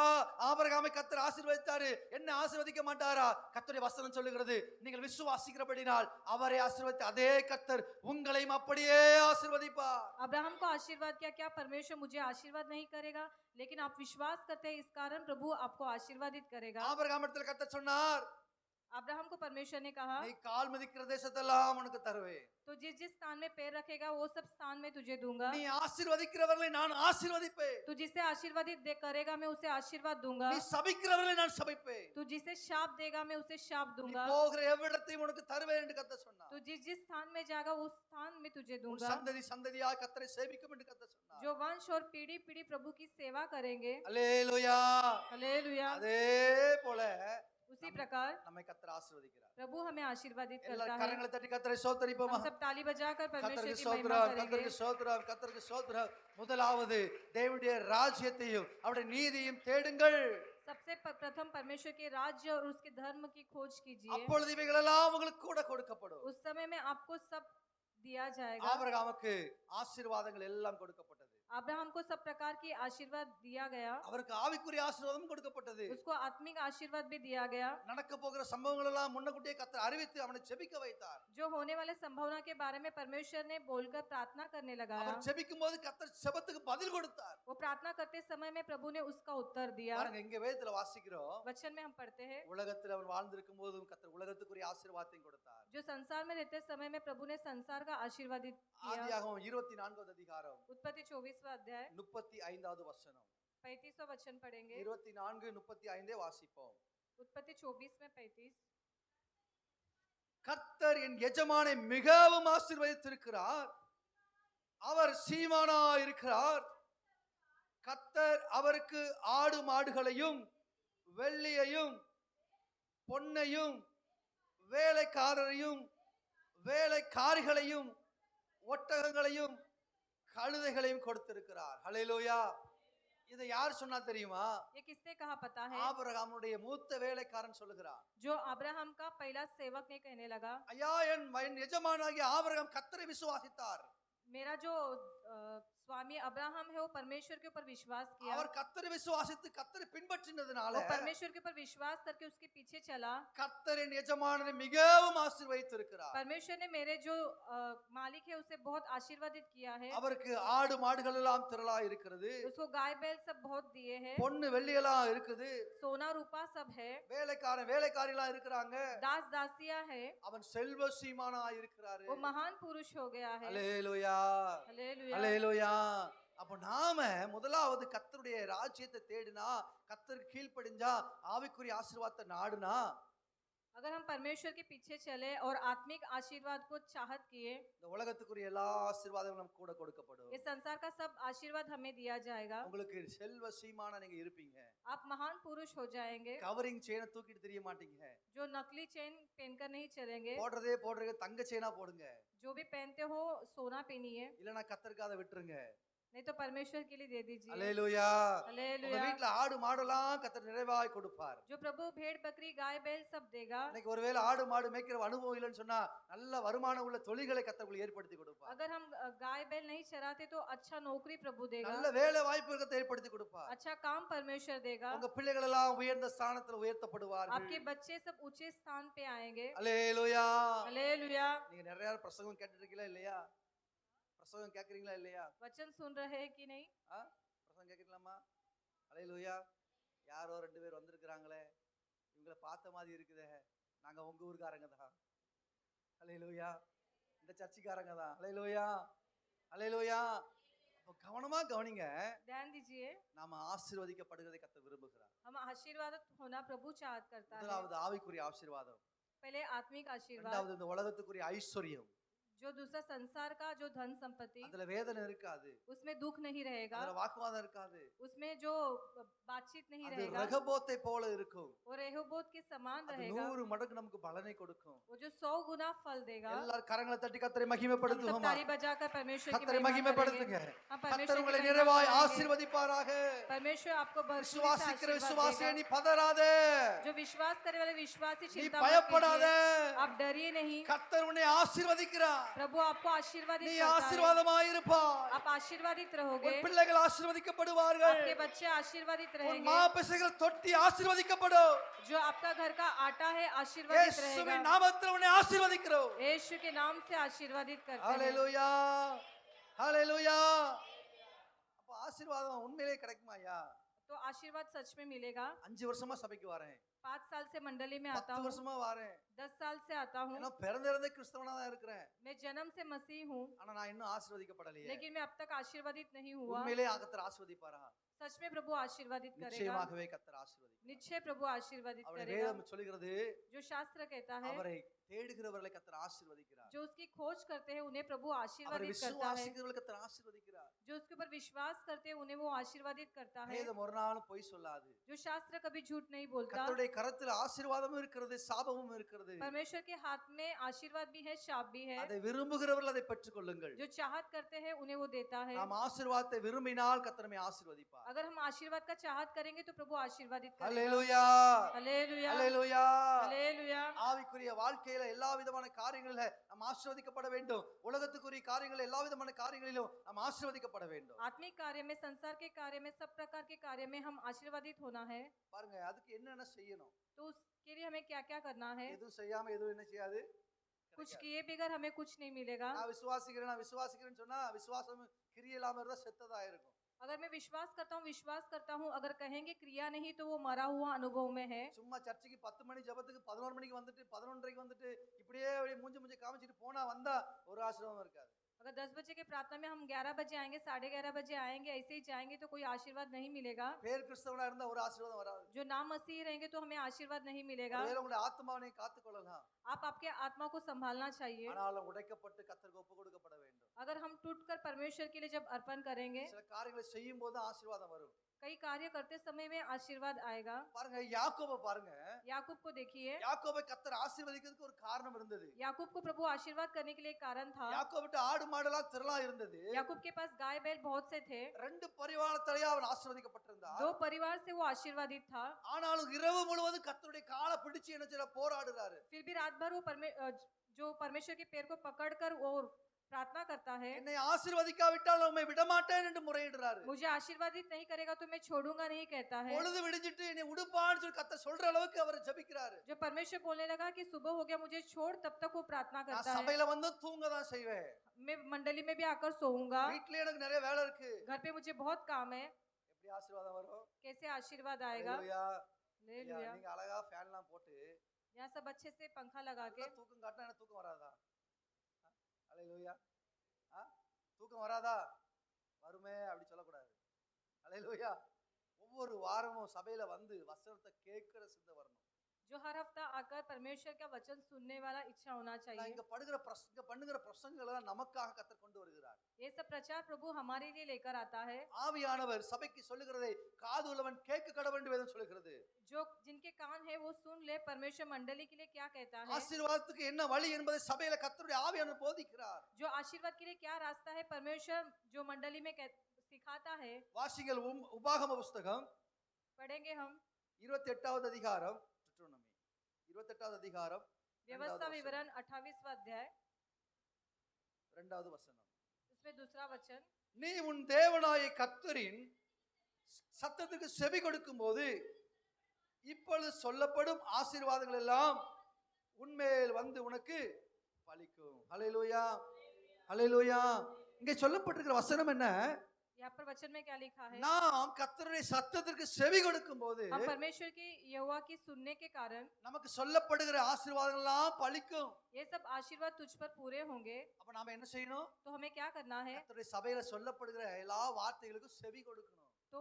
ஆபிரகாமை கர்த்தர் ஆசீர்வதித்தாரு, என்ன ஆசீர்வதிக்க மாட்டாரா? கர்த்தருடைய வசனம் சொல்லுகிறது, நீங்கள் விசுவாசிக்கிறபடினால் அவரை ஆசீர்வதித்த அதே கர்த்தர் உங்களையும் அப்படியே ஆசீர்வதிப்பார்.
अब्राहम को आशीर्वाद किया, क्या परमेश्वर मुझे आशीर्वाद नहीं करेगा? लेकिन आप विश्वास करते हैं, इस कारण प्रभु आपको आशीर्वादित करेगा।
ஆபிரகாமிடத்தில் கர்த்தர் சொன்னார்,
अब्राहम को परमेश्वर ने कहा,
நீ கால் மிதிக்கிற தேசத்தெல்லாம் உனக்கு தருவேன்.
तो जिस जिस स्थान में पैर रखेगा वो सब स्थान में तुझे दूंगा।
நீ ஆசீர்வதிக்கிறவர்களை நான் ஆசீர்வதிப்பேன்.
तू जिसे आशीर्वादित दे करेगा मैं उसे आशीर्वाद दूंगा।
நீ சபிக்கிறவர்களை நான் சபிப்பேன்.
तू जिसे शाप देगा मैं उसे शाप
நீ
दूंगा।
போகிற எவ்விடத்தையும் உனக்கு தருவேன் என்று கர்த்தர் சொன்னார்.
तू जिस जिस स्थान में जाएगा उस स्थान में तुझे
உன்
दूंगा।
சந்ததி சந்ததியாய் கர்த்தரை சேவிக்கும் என்று கர்த்தர் சொன்னார்.
जो वंश और पीढ़ी पीढ़ी प्रभु की सेवा करेंगे।
அல்லேலூயா.
हालेलुया।
அதே போல
उसी प्रकार
நம்மை கர்த்தர் ஆசீர்வதிக்கிறார்.
प्रभु हमें आशीर्वादित करता
எல்லாரும்
है।
கரங்களை தட்டி கர்த்தரை ஸ்தோத்திரிப்போமா?
हम सब ताली बजाकर परमेश्वर
கர்த்தருக்கு
की महिमा
ஸ்தோத்திரம்,
करेंगे।
கர்த்தருக்கு ஸ்தோத்திரம், கர்த்தருக்கு ஸ்தோத்திரம். முதலாவது தேவனுடைய ராஜ்யத்தையும் அவருடைய நீதியையும் தேடுங்கள்.
सबसे प्रथम परमेश्वर के राज्य और उसके धर्म की खोज कीजिए,
அப்பொழுது இவைகளெல்லாம் உங்களுக்கு கூட கொடுக்கப்படும்.
उस समय में आपको सब दिया जाएगा।
ஆபிரகாமுக்கு ஆசீர்வாதங்கள் எல்லாம் கொடுக்கப்பட்டது.
अब्राहम को सब प्रकार की आशीर्वाद दिया गया,
அவருக்கு ஆவிக்குரிய ஆசீர்வாதம் கொடுக்கப்பட்டது.
उसको आत्मिक आशीर्वाद भी दिया गया।
நடக்க போகிற சம்பவங்கள் எல்லாம் முன்னக்கூட்டியே கர்த்தர் அறிவித்து அவனை ஜெபிக்க வைத்தார்.
जो होने वाले संभावना के बारे में परमेश्वर ने बोलकर प्रार्थना करने लगाया।
அவர் ஜெபிக்கும் போது கர்த்தர் ஜெபத்துக்கு பதில் கொடுத்தார்.
वो प्रार्थना करते समय में प्रभु ने उसका उत्तर दिया।
பாருங்க, இங்க வேதத்துல வாசிக்கிறோம்,
वचन में हम पढ़ते हैं,
உலகத்தில் அவன் வாழ்ந்திருக்கும் போதும் கர்த்தர் உலகத்துக்குரிய ஆசீர்வாதத்தையும் கொடுத்தார்.
जो संसार में रहते समय में प्रभु ने संसार का आशीर्वादित किया।
ஆதியாகமம் 24வது அதிகாரம்
उत्पत्ति 24वां अध्याय
35வது வசனம்.
35वां वचन पढ़ेंगे।
24:35 வாசிப்போம்.
उत्पत्ति 24 में 35।
கர்த்தர் என் எஜமானை மிகவும் ஆசீர்வதித்திருக்கிறார், அவர் சீமானா இருக்கிறார், கர்த்தர் அவருக்கு ஆடு மாடுகளையும் வெள்ளியையும் பொன்னையும் வேலைக்காரரையும் வேலைக்காரிகளையும் ஒட்டகங்களையும் கழுதைகளையும் கொடுத்திருக்கிறார். ஹல்லேலூயா. இதை யார் சொன்னா தெரியுமா?
ये किसने कहा पता है?
ஆபிரகாமுடைய மூத்த வேலைக்காரன் சொல்லுகிறார்.
जो अब्राहम का पहला सेवक ने कहने लगा,
ஐயா, என் எஜமானாகிய ஆபிரகாம் கர்த்தரை விசுவாசித்தார்.
मेरा जो स्वामी अब्राहम है वो परमेश्वर के ऊपर विश्वास किया,
அவர் கர்த்தரை விசுவாசித்து கர்த்தரை பின்பற்றினதுனால
वो परमेश्वर के ऊपर विश्वास करके उसके पीछे चला।
கர்த்தரின் எஜமானனை மிகவும் ஆசீர்வதித்திருக்கிறார்.
परमेश्वर ने मेरे जो मालिक है उसे बहुत आशीर्वादित किया है।
அவருக்கு ஆடு மாடுகள் எல்லாம் திரளா இருக்கிறது,
उसको गाय बैल सब बहुत दिए हैं,
பொன்னு வெள்ளி எல்லாம் இருக்குது,
सोना रूपा सब है,
வேலைக்காரன் வேலைக்காரிலாம் இருக்கிறாங்க.
दास दासिया है,
அவன் செல்வ சீமானா இருக்கிறாரு.
वो महान पुरुष हो गया है।
அல்லேலூயா,
हालेलुया।
அல்லேலூயா. அப்ப நாம முதலாவது கர்த்தருடைய ராஜ்யத்தை தேடினா, கர்த்தருக்கு கீழ்ப்படிஞ்சா, ஆவிக்குரிய ஆசீர்வாதத்தை நாடுனா,
अगर हम परमेश्वर के पीछे चले और आत्मिक आशीर्वाद को चाहत किए,
இந்த உலகத்துக்குரிய எல்லா ஆசீர்வாதங்களும் நமக்கு கூட கொடுக்கப்படும்.
इस संसार का सब आशीर्वाद हमें दिया जाएगा।
உங்களுக்கு செல்வ சீமானா நீங்க இருப்பீங்க.
आप महान पुरुष हो जाएंगे,
கவரிங் செயினை தூக்கிட்டு தெரிய மாட்டீங்க.
जो नकली चेन पहनकर नहीं चलेंगे,
போடுறதே தங்க செயினா போடுங்க,
जो भी पहनते हो सोना पहनिए,
இல்லனா கர்த்தருக்கு அதை விட்டுருங்க.
नहीं तो परमेश्वर के लिए दे दीजिए।
அல்லேலூயா. உங்க
हालेलुया।
வீட்ல ஆடு மாடெல்லாம் கர்த்தர் நிறைவாய் கொடுப்பார்.
जो प्रभु भेड़ बकरी गाय बैल सब देगा।
இன்னைக்கு ஒருவேளை ஆடு மாடு மேய்க்கிற அனுபவம் இல்லைன்னு சொன்னா, நல்ல வருமானம் உள்ள தொழில்களை கர்த்தர் உங்களுக்கு ஏற்படுத்தி கொடுப்பார்.
अगर हम गाय बैल नहीं चराते तो अच्छा नौकरी प्रभु देगा,
நல்ல வேலை வாய்ப்புகளை ஏற்படுத்தி கொடுப்பார்.
अच्छा काम परमेश्वर देगा।
உங்க பிள்ளைகள் எல்லாம் உயர்ந்த ஸ்தானத்துல உயர்த்தப்படுவார்கள்.
आपके बच्चे सब ऊंचे स्थान पे आएंगे।
அல்லேலூயா.
हालेलुया।
நீங்க நிறைய பிரசங்கம் கேட்டுட்டு இருக்கீங்களா இல்லையா? பிரசங்கம் கேக்குறீங்களா இல்லையா?
वचन सुन रहे हैं कि नहीं?
பிரசங்கம் கேட்கலாமா? அல்லேலூயா. யாரோ 2 பேர் வந்திருக்கிறாங்களே, இவங்களை பார்த்த மாதிரி இருக்குதே, நாங்க உங்க ஊர்காரங்க தான். அல்லேலூயா. இந்த சர்ச்சுக்காரங்க தான். அல்லேலூயா, அல்லேலூயா. அப்ப கவனமா கவனிங்க.
ध्यान दीजिए,
நாம ஆசீர்வதிக்கப்படுவதை கர்த்தர் விரும்புகிறார்.
हम आशीर्वादित होना प्रभु चाहत करता है।
முதலாவது ஆவிக்குரிய ஆசீர்வாதம்,
पहले आत्मिक आशीर्वाद,
இரண்டாவது இந்த உலகத்துக்குரிய ஐஸ்வர்யம்.
जो दूसरा संसार का जो धन संपत्ति,
அதுல வேதனை இருக்காது,
उसमें दुख नहीं रहेगा,
அதுல வாக்குவாதம் இருக்காது,
उसमें जो बातचीत नहीं
அது
रहेगा,
ரகபோத்தை போல இருக்கும்.
और रेहोबोत के समान
அது
रहेगा,
100 மடங்கு நமக்கு பலனை கொடுக்கும்.
वो जो 100 गुना फल देगा।
எல்லாரும் கரங்களை தட்டி கர்த்தரை
हम सब
மகிமைப்படுத்துவோமா?
ताली बजाकर परमेश्वर की
கர்த்தரை
महिमा
மகிமைப்படுத்துங்க.
करेंगे। हम
கர்த்தர்
परमेश्वर
உங்களை
की महिमा
நிறைவாய்
करेंगे।
ஆசீர்வதிப்பாராக.
परमेश्वर आपको भरपूर से
விசுவாசிக்கிற
आशीर्वाद
விசுவாசியே
देगा।
நீ பதறாதே,
जो विश्वास करने वाले विश्वासी
நீ
चिंता मत
பயப்படாதே.
कीजिए, आप डरिए नहीं।
கர்த்தர் உன்னை ஆசீர்வதிக்கிறார்.
प्रभु आपको आशीर्वादित
நீ
करता है,
ஆசீர்வாதமாய் இருப்பாய்.
आप आशीर्वादित रहोगे,
உன் பிள்ளைகள் ஆசீர்வதிக்கப்படுவார்கள்.
आपके बच्चे आशीर्वादित
உன்
रहेंगे,
மாப்பிசைகள் தொட்டி ஆசீர்வதிக்கப்படும்.
जो आपका घर का आटा है आशीर्वादित
இயேசுவின்
रहेगा।
நாமத்தில் உன்னை ஆசீர்வதிக்கிறோம்.
यीशु के नाम से आशीर्वादित करते हैं।
ஹalleluya, ஹalleluya. அப்ப ஆசீர்வாதம் உண்மையிலே கிடைக்குமா ஐயா?
तो आशीर्वाद सच में मिलेगा।
5 வருஷமா சபைக்கு வரேன்,
5 साल से मंडली में आता
10
हूँ,
வருஷமா வரேன்.
10 साल से आता हूँ,
ஏன்னா பிறந்திருந்தே கிறிஸ்தவனா தான் இருக்கிறேன்.
मैं जन्म से मसीह हूँ,
ஆனா நான் இன்னும் ஆசீர்வதிக்கப்படலையே.
लेकिन मैं अब तक आशीर्वादित नहीं हुआ।
உண்மையிலே கர்த்தர் ஆசீர்வதிப்பாரா?
सच में प्रभु आशीर्वादित करेगा,
நிச்சயமாகவே கர்த்தர் ஆசீர்வதிப்பார்.
निश्चय प्रभु आशीर्वादित
அவருடைய
करेगा।
வேதம் சொல்கிறது,
जो शास्त्र कहता है,
அவரை தேடுகிறவர்களை கர்த்தர் ஆசீர்வதிக்கிறார்.
जो उसकी खोज करते हैं उन्हें प्रभु
அவரை
आशीर्वादित करता है,
விசுவாசிக்கிறவர்களை கர்த்தர் ஆசீர்வதிக்கிறார்.
जो उसके ऊपर विश्वास करते हैं उन्हें वो आशीर्वादित करता है।
வேதம் ஒரு நாளும் பொய் சொல்லாது.
जो शास्त्र कभी झूठ नहीं बोलता।
கர்த்தருடைய கரத்தில் ஆசீர்வாதமும் இருக்கிறது, சாபமும் இருக்கிறது.
परमेश्वर के हाथ में आशीर्वाद भी है, शाप भी है।
அதை விரும்புகிறவர்கள் அதை பெற்றுக்கொள்ளுங்கள்.
जो चाहत करते हैं उन्हें वो देता है।
நாம் ஆசீர்வாதத்தை விரும்பினால் கர்த்தர் நம்மை ஆசீர்வதிப்பார்.
अगर हम आशीर्वाद का चाहत करेंगे तो प्रभु आशीर्वादित करेगा।
ஹalleluya,
हालेलुया,
ஹalleluya.
हालेलुया।
ஆவிக்குரிய வாழ்க்கையில எல்லா விதமான காரியங்களில நாம் ஆசீர்வதிக்கப்பட வேண்டும். உலகத்துக்குரிய காரியங்கள் எல்லா விதமான காரியங்களிலும் நாம் ஆசீர்வதிக்கப்பட வேண்டும்.
आत्मिक कार्य में, संसार के कार्य में, सब प्रकार के कार्य में हम आशीर्वादित होना है।
பாருங்க, அதுக்கு என்னென்ன செய்யணும்?
तो उसके लिए हमें क्या क्या करना है?
எதுவும் செய்யாம எதுவும் என்ன செய்யாது?
कुछ किए बगैर हमें कुछ नहीं मिलेगा।
நான் விசுவாசிக்கிறேன்னு சொன்னா விசுவாசம் கிரியை இல்லாம இருந்தா செத்ததா இருக்கும்.
अगर मैं विश्वास करता हूँ, अगर कहेंगे क्रिया नहीं तो वो मरा हुआ अनुभव में है।
சும்மா சர்ச்சுக்கு 10 மணி ஜெபத்துக்கு 11 மணிக்கு வந்துட்டு 11:30க்கு வந்துட்டு இப்படியே மூஞ்சி காமிச்சிட்டு போனா வந்தா ஒரு ஆசீர்வாதம் இருக்காது.
अगर 10 बजे के प्रार्थना में हम 11 बजे आएंगे, 11:30 बजे आएंगे, ऐसे ही जाएंगे तो कोई आशीर्वाद नहीं मिलेगा।
பேர் கிறிஸ்தவனா இருந்தா ஒரு ஆசீர்வாதம் வராது.
जो नाम मसीह रहेंगे तो हमें आशीर्वाद नहीं मिलेगा।
ஒருவேளை உங்களுடைய ஆத்மாவை நீங்க காத்துக்கொள்ளலாம்.
आप आपके आत्मा को संभालना चाहिए।
ஆனாலும் உடைக்கப்பட்டு கர்த்தருக்கு ஒப்பு கொடுக்கப்பட வேண்டும்.
अगर हम टूटकर परमेश्वर के लिए जब अर्पण करेंगे,
சில காரியங்களை செய்யும் போது ஆசீர்வாதம் வரும்.
कई कार्य करते समय में आशीर्वाद आएगा।
பாருங்க யாக்கோபை பாருங்க.
याकूब को देखिए,
யாக்கோபை கர்த்தர் ஆசீர்வதிக்கிறதுக்கு ஒரு காரணம் இருந்தது.
याकूब को प्रभु आशीर्वाद करने के लिए एक कारण था।
யாக்கோபிட்ட ஆடு மாடெல்லாம் திரளா இருந்தது.
याकूब के पास गाय बैल बहुत से थे।
ரெண்டு பரிவாரத்திலேயே அவன் ஆசீர்வதிக்கப்பட்டிருந்தான்.
2 परिवार से वो आशीर्वादित था।
ஆனாலும் இரவு முழுவதும் கர்த்தருடைய காலை பிடிச்சு என்ன செய்யற போராடுறாரு.
फिर भी रात भर वो जो परमेश्वर के पैर को पकड़कर वो प्रार्थना करता है,
என்னை ஆசீர்வதிக்காவிட்டால் உம்மை விடமாட்டேன் என்று முறையிடுறாரு.
मुझे आशीर्वादित नहीं करेगा तो मैं छोड़ूंगा नहीं कहता है।
பொழுது விடிஞ்சிட்டு என்னை உடுப்பான்னு சொல்லி கர்த்தர் சொல்ற அளவுக்கு அவர் ஜெபிக்கிறாரு.
जो परमेश्वर बोलने लगा कि सुबह हो गया मुझे छोड़, तब तक वो प्रार्थना
நான்
करता है।
சபையில வந்து தூங்க தான் செய்வேன்.
मैं मंडली में भी आकर सोऊंगा।
வீட்லயே எனக்கு நிறைய வேலை இருக்கு.
घर पे मुझे बहुत काम है।
எப்படி ஆசீர்வாதம் வரும்?
कैसे आशीर्वाद आएगा?
ஹalleluya.
हालेलुया।
நீங்க அழகா ஃபேன்லாம் போட்டு
यहाँ सब अच्छे से पंखा लगा के,
தூக்கம் காட்டினா எனக்கு தூக்கம் வராதா? ஹalleluya. தூக்கம் வராதா? வருமே அப்படி சொல்லக்கூடாது. ஹalleluya. ஒவ்வொரு வாரமும் சபையில வந்து வசனத்தை கேட்கிற சிந்தை வரணும்.
जो हर हफ्ता आकर परमेश्वर का वचन सुनने वाला इच्छा होना
நான்
चाहिए।
இங்க பண்ணுகிற பிரசங்கங்களை எல்லாம் நமக்காக கர்த்தர் கொண்டு வருகிறார்.
ये सब प्रचार प्रभु हमारे लिए लेकर आता है।
ஆவியானவர் சபைக்கு சொல்லுகிறதை காது உள்ளவன் கேட்க கடவென்று வேதம் சொல்லுகிறது.
जो जिनके कान है वो सुन ले। परमेश्वर मंडली के लिए क्या कहता है,
ஆசீர்வாதத்துக்கு என்ன வழி என்பதை சபையில கர்த்தருடைய ஆவியானவர் போதிக்கிறார்.
जो आशीर्वाद के लिए क्या रास्ता है परमेश्वर जो मंडली में सिखाता है।
வாசிங்கள் உபாகம புஸ்தகம்
पढ़ेंगे हम
28வது அதிகாரம், 28வது அதிகாரம்
व्यवस्था विवरण 28वां अध्याय,
2வது வசனம்.
उसमें दूसरा वचन,
நீ உன் தேவனாய கர்த்தரின் சத்தத்துக்கு செவி கொடுக்கும்போது இப்பொழுது சொல்லப்படும் ஆசீர்வாதங்கள் எல்லாம் உன்மேல் வந்து உனக்கு பலிக்கும். ஹalleluya. ஹalleluya. இங்கே சொல்லப்பட்டிருக்கிற வசனம் என்ன?
यहाँ पर वचन में क्या लिखा है?
நாம் கர்த்தருடைய சத்தத்திற்கு செவி கொடுக்கும்போது
हम परमेश्वर की यहोवा की सुनने के कारण
நமக்கு சொல்லப்படுகிற ஆசீர்வாதங்கள் எல்லாம் பலிக்கும்.
ये सब आशीर्वाद तुझ पर पूरे होंगे।
அப்ப நாம என்ன செய்யணும்?
तो हमें क्या करना है?
கர்த்தருடைய சபையில சொல்லப்படுகிற எல்லா வார்த்தைகளுக்கும் செவி கொடுக்கணும்.
तो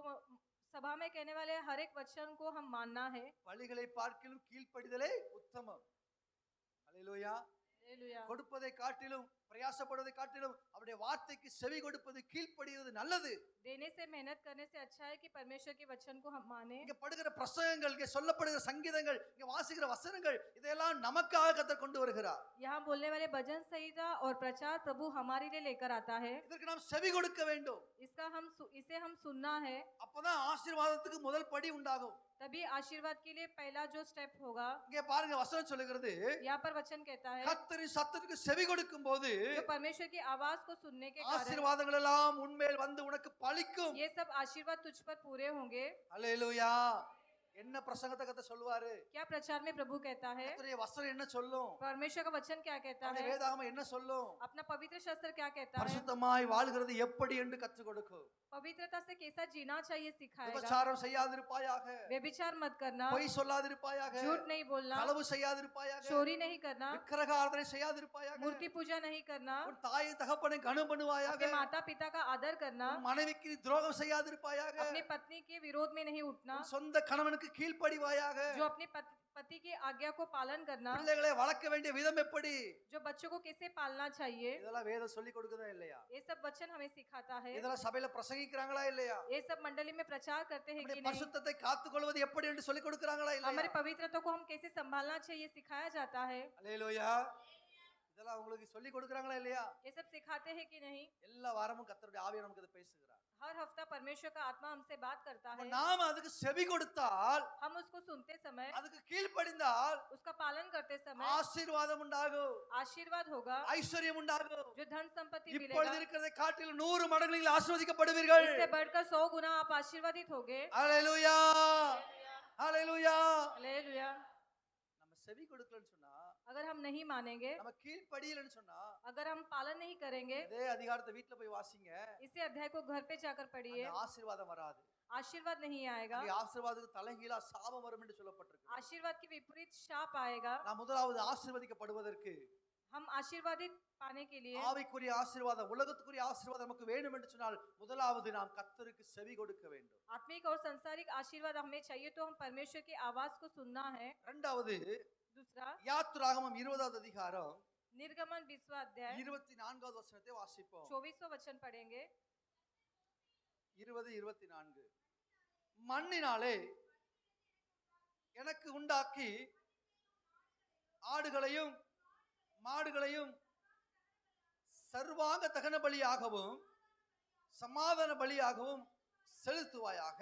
सभा में कहने वाले हर एक वचन को हम मानना है।
பலிகளை பார்க்கிலும் கீழ்ப்படிதலே உத்தமம். ஹalleluya.
हालेलुया।
கொடுப்பதை காட்டிலும் பிரயாசப்படுவதை காட்டிலும் அவருடைய வார்த்தைக்கு செவி கொடுப்பது கீழ்ப்படிவது நல்லது.
देने से मेहनत करने से अच्छा है कि परमेश्वर के वचन को हम माने।
இங்க படுகிற பிரசங்கங்கள், இங்க சொல்லப்படுகிற சங்கீதங்கள், இங்க வாசிக்கிற வசனங்கள் இதெல்லாம் நமக்காக கர்த்தர் கொண்டு வருகிறார்.
यहाँ बोलने वाले भजन संहिता और प्रचार प्रभु हमारे लिए लेकर आता है।
இதற்கு நாம் செவி கொடுக்க வேண்டும்.
इसे हम सुनना है।
அப்பதான் ஆசீர்வாதத்துக்கு முதல் படி உண்டாகும்.
तभी आशीर्वाद के लिए पहला जो स्टेप होगा।
இங்க பாருங்க வசனம் சொல்லுகிறது,
यहाँ पर वचन कहता है
கர்த்தரின் சத்தத்துக்கு செவி கொடுக்கும்போது
जो परमेश्वर की आवाज को सुनने के कारण
ஆசீர்வாதங்கள் எல்லாம் உன்மேல் வந்து உனக்கு பலிக்கும்.
ये सब आशीर्वाद तुझ पर पूरे होंगे।
ஹalleluya. என்ன பிரசங்கத்தை கர்த்தர் சொல்வாரு?
क्या प्रचार में प्रभु कहता है?
கர்த்தருடைய வசனம் என்ன சொல்லும்?
परमेश्वर का वचन क्या कहता
அவருடைய
है?
வேதாகமம் என்ன சொல்லும்?
अपना पवित्र शास्त्र क्या कहता है?
பரிசுத்தமாய் வாழ்கிறது எப்படி என்று கற்றுக் கொடுக்கும்.
पवित्रता से कैसा जीना चाहिए सिखाएगा।
விபச்சாரம் செய்யாதிருப்பாயாக,
व्यभिचार मत करना,
பொய் சொல்லாதிருப்பாயாக,
झूठ नहीं बोलना,
களவு செய்யாதிருப்பாயாக,
चोरी नहीं करना,
விக்கிரக ஆராதனை செய்யாதிருப்பாயாக,
मूर्ति पूजा नहीं करना,
உன் தாயை தகப்பனை கனம் பண்ணுவாயாக,
अपने माता पिता का आदर करना,
உன் மனைவிக்கு துரோகம் செய்யாதிருப்பாயாக,
अपनी पत्नी के विरोध में नहीं उठना,
உன் சொந்த கணவனுக்கு கீழ்ப்படிவாயாக,
जो अपने पति की आज्ञा को पालन करना,
பிள்ளைகளை வளர்க்க வேண்டிய விதம் எப்படி,
जो बच्चों को कैसे पालना चाहिए।
இதெல்லாம் வேதம் சொல்லி கொடுக்குதா இல்லையா?
ये सब वचन हमें सिखाता है।
இதெல்லாம் சபையில பிரசங்கிக்கிறாங்களா இல்லையா?
ये सब मंडली में प्रचार करते हैं कि
நம்முடைய
नहीं?
பரிசுத்தத்தை காத்துக்கொள்வது எப்படி என்று சொல்லி கொடுக்குறாங்களா இல்லையா?
हमारी पवित्रता को हम कैसे संभालना चाहिए सिखाया जाता है।
அல்லேலூயா. இதெல்லாம் உங்களுக்கு சொல்லி கொடுக்குறாங்களா இல்லையா?
ये सब सिखाते हैं कि नहीं?
எல்லா வாரமும் கர்த்தருடைய ஆவியானவர் நமக்கு இதை பேசுகிறார்.
हर हफ्ता परमेश्वर का आत्मा हमसे बात करता है।
நாம அதுக்கு செவி கொடுத்தால்,
हम उसको सुनते समय,
அதுக்கு கீழ்ப்படிந்தால்
उसका पालन करते समय
ஆசீர்வாதம் உண்டாகும்,
आशीर्वाद होगा,
ஐஸ்வர்யம் உண்டாகும்.
जो धन संपत्ति
இப்பொழுது
मिलेगा।
இருக்கிறதை காட்டிலும் 100 மடங்கு நீங்கள் ஆசீர்வதிக்கப்படுவீர்கள்.
इससे बढ़कर 100 गुना आप आशीर्वादित होगे।
ஹalleluya. ஹalleluya.
हालेलुया।
நம்ம செவி கொடுக்கலன்னு சொன்னா,
अगर हम नहीं मानेंगे,
நம்ம கீழ்ப்படியலன்னு சொன்னா,
अगर हम पालन नहीं करेंगे,
இதே அதிகாரத்தை வீட்ல போய் வாசிங்க,
इसी अध्याय को घर पे जाकर पढ़िए,
அந்த ஆசீர்வாதம் வராது.
आशीर्वाद नहीं आएगा।
அங்கே ஆசீர்வாதத்துக்கு தலைகீழா சாபம் வரும் என்று சொல்லப்பட்டிருக்கு.
आशीर्वाद के विपरीत शाप आएगा।
நான் முதலாவது ஆசீர்வதிக்கப்படுவதற்கு
हम आशीर्वादित पाने के लिए
ஆவிக்குரிய ஆசீர்வாதம் உலகத்துக்குரிய ஆசீர்வாதம் நமக்கு வேண்டும் என்று சொன்னால் முதலாவது நாம் கர்த்தருக்கு செவி கொடுக்க வேண்டும்.
आत्मिक और सांसारिक आशीर्वाद हमें चाहिए तो हम परमेश्वर की आवाज को सुनना है।
இரண்டாவது
दूसरा
யாத்திராகமம் 20வது அதிகாரம்
निर्गमन 20वां अध्याय
24வது வசனத்தை வாசிப்போம்.
24वां वचन पढ़ेंगे।
20-24 மண்ணினாலே எனக்கு உண்டாக்கி ஆடுகளையும் மாடுகளையும் சர்வாங்க தகன பலியாகவும் சமாதான பலியாகவும் செலுத்துவாயாக.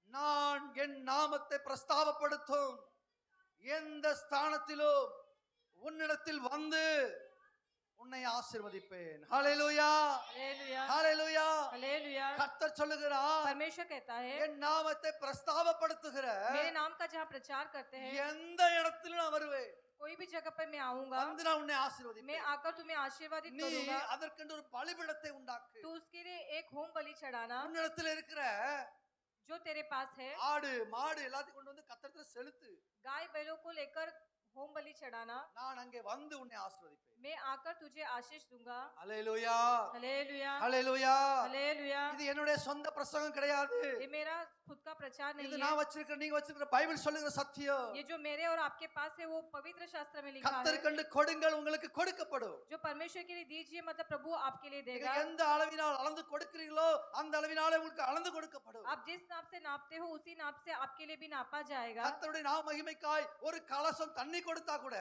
நான் என் நாமத்தை பிரஸ்தாபப்படுத்தும் எந்த ஸ்தானத்திலும் உன்னிடத்தில் வந்து உன்னை ஆசீர்வதிப்பேன். ஹல்லேலூயா
हालेलुया
ஹல்லேலூயா.
हालेलुया।
கர்த்தர் சொல்லுகிறார்,
परमेश्वर कहता है
என் நாமத்தை பிரஸ்தாபப்படுத்துகிற
मेरे नाम का जहाँ प्रचार करते हैं
எந்த இடத்திலும் நான் வருவேன்,
कोई भी जगह पर मैं आऊंगा,
வந்து நான் உன்னை
मैं
ஆசீர்வதிப்பேன்.
आकर तुम्हें आशीर्वादित
நீ
करूंगा।
அதற்கென்று ஒரு பலிபீடத்தை உண்டாக்கு.
तो उसके लिए एक होम बलि चढ़ाना,
உன்னிடத்தில் இருக்கிற
जो तेरे पास है
ஆடு மாடு எல்லாத்தையும் கொண்டு வந்து கர்த்தரிடத்தில் செலுத்து.
गाय बैलों को लेकर होम बलि चढ़ाना,
நான் அங்கே வந்து உன்னை ஆசீர்வதிப்பேன்.
मैं आकर तुझे आशीष दूंगा।
ஹல்லேலூயா
हालेलुया
ஹல்லேலூயா.
हालेलुया।
இது என்னுடைய சொந்த பிரசங்கம் கிடையாது.
ये मेरा खुद का प्रचार
இது
नहीं
நான்
है,
வச்சிருக்கிற நீங்க வச்சிருக்கிற பைபிள் சொல்லுகிற சத்தியம்.
ये जो मेरे और आपके पास है वो पवित्र शास्त्र में लिखा है।
கர்த்தருக்கென்று கொடுங்கள் உங்களுக்கு கொடுக்கப்படும்.
जो परमेश्वर के लिए दीजिए मतलब प्रभु आपके लिए
நீங்க
देगा।
எந்த அளவினால் அளந்து கொடுக்கிறீங்களோ அந்த அளவினாலே உங்களுக்கு அளந்து கொடுக்கப்படும்.
आप जिस नाप से नापते हो उसी नाप से आपके लिए भी नापा जाएगा।
கர்த்தருடைய நாம மகிமைக்காய் ஒரு கலசம் தண்ணி கொடுத்தா கூட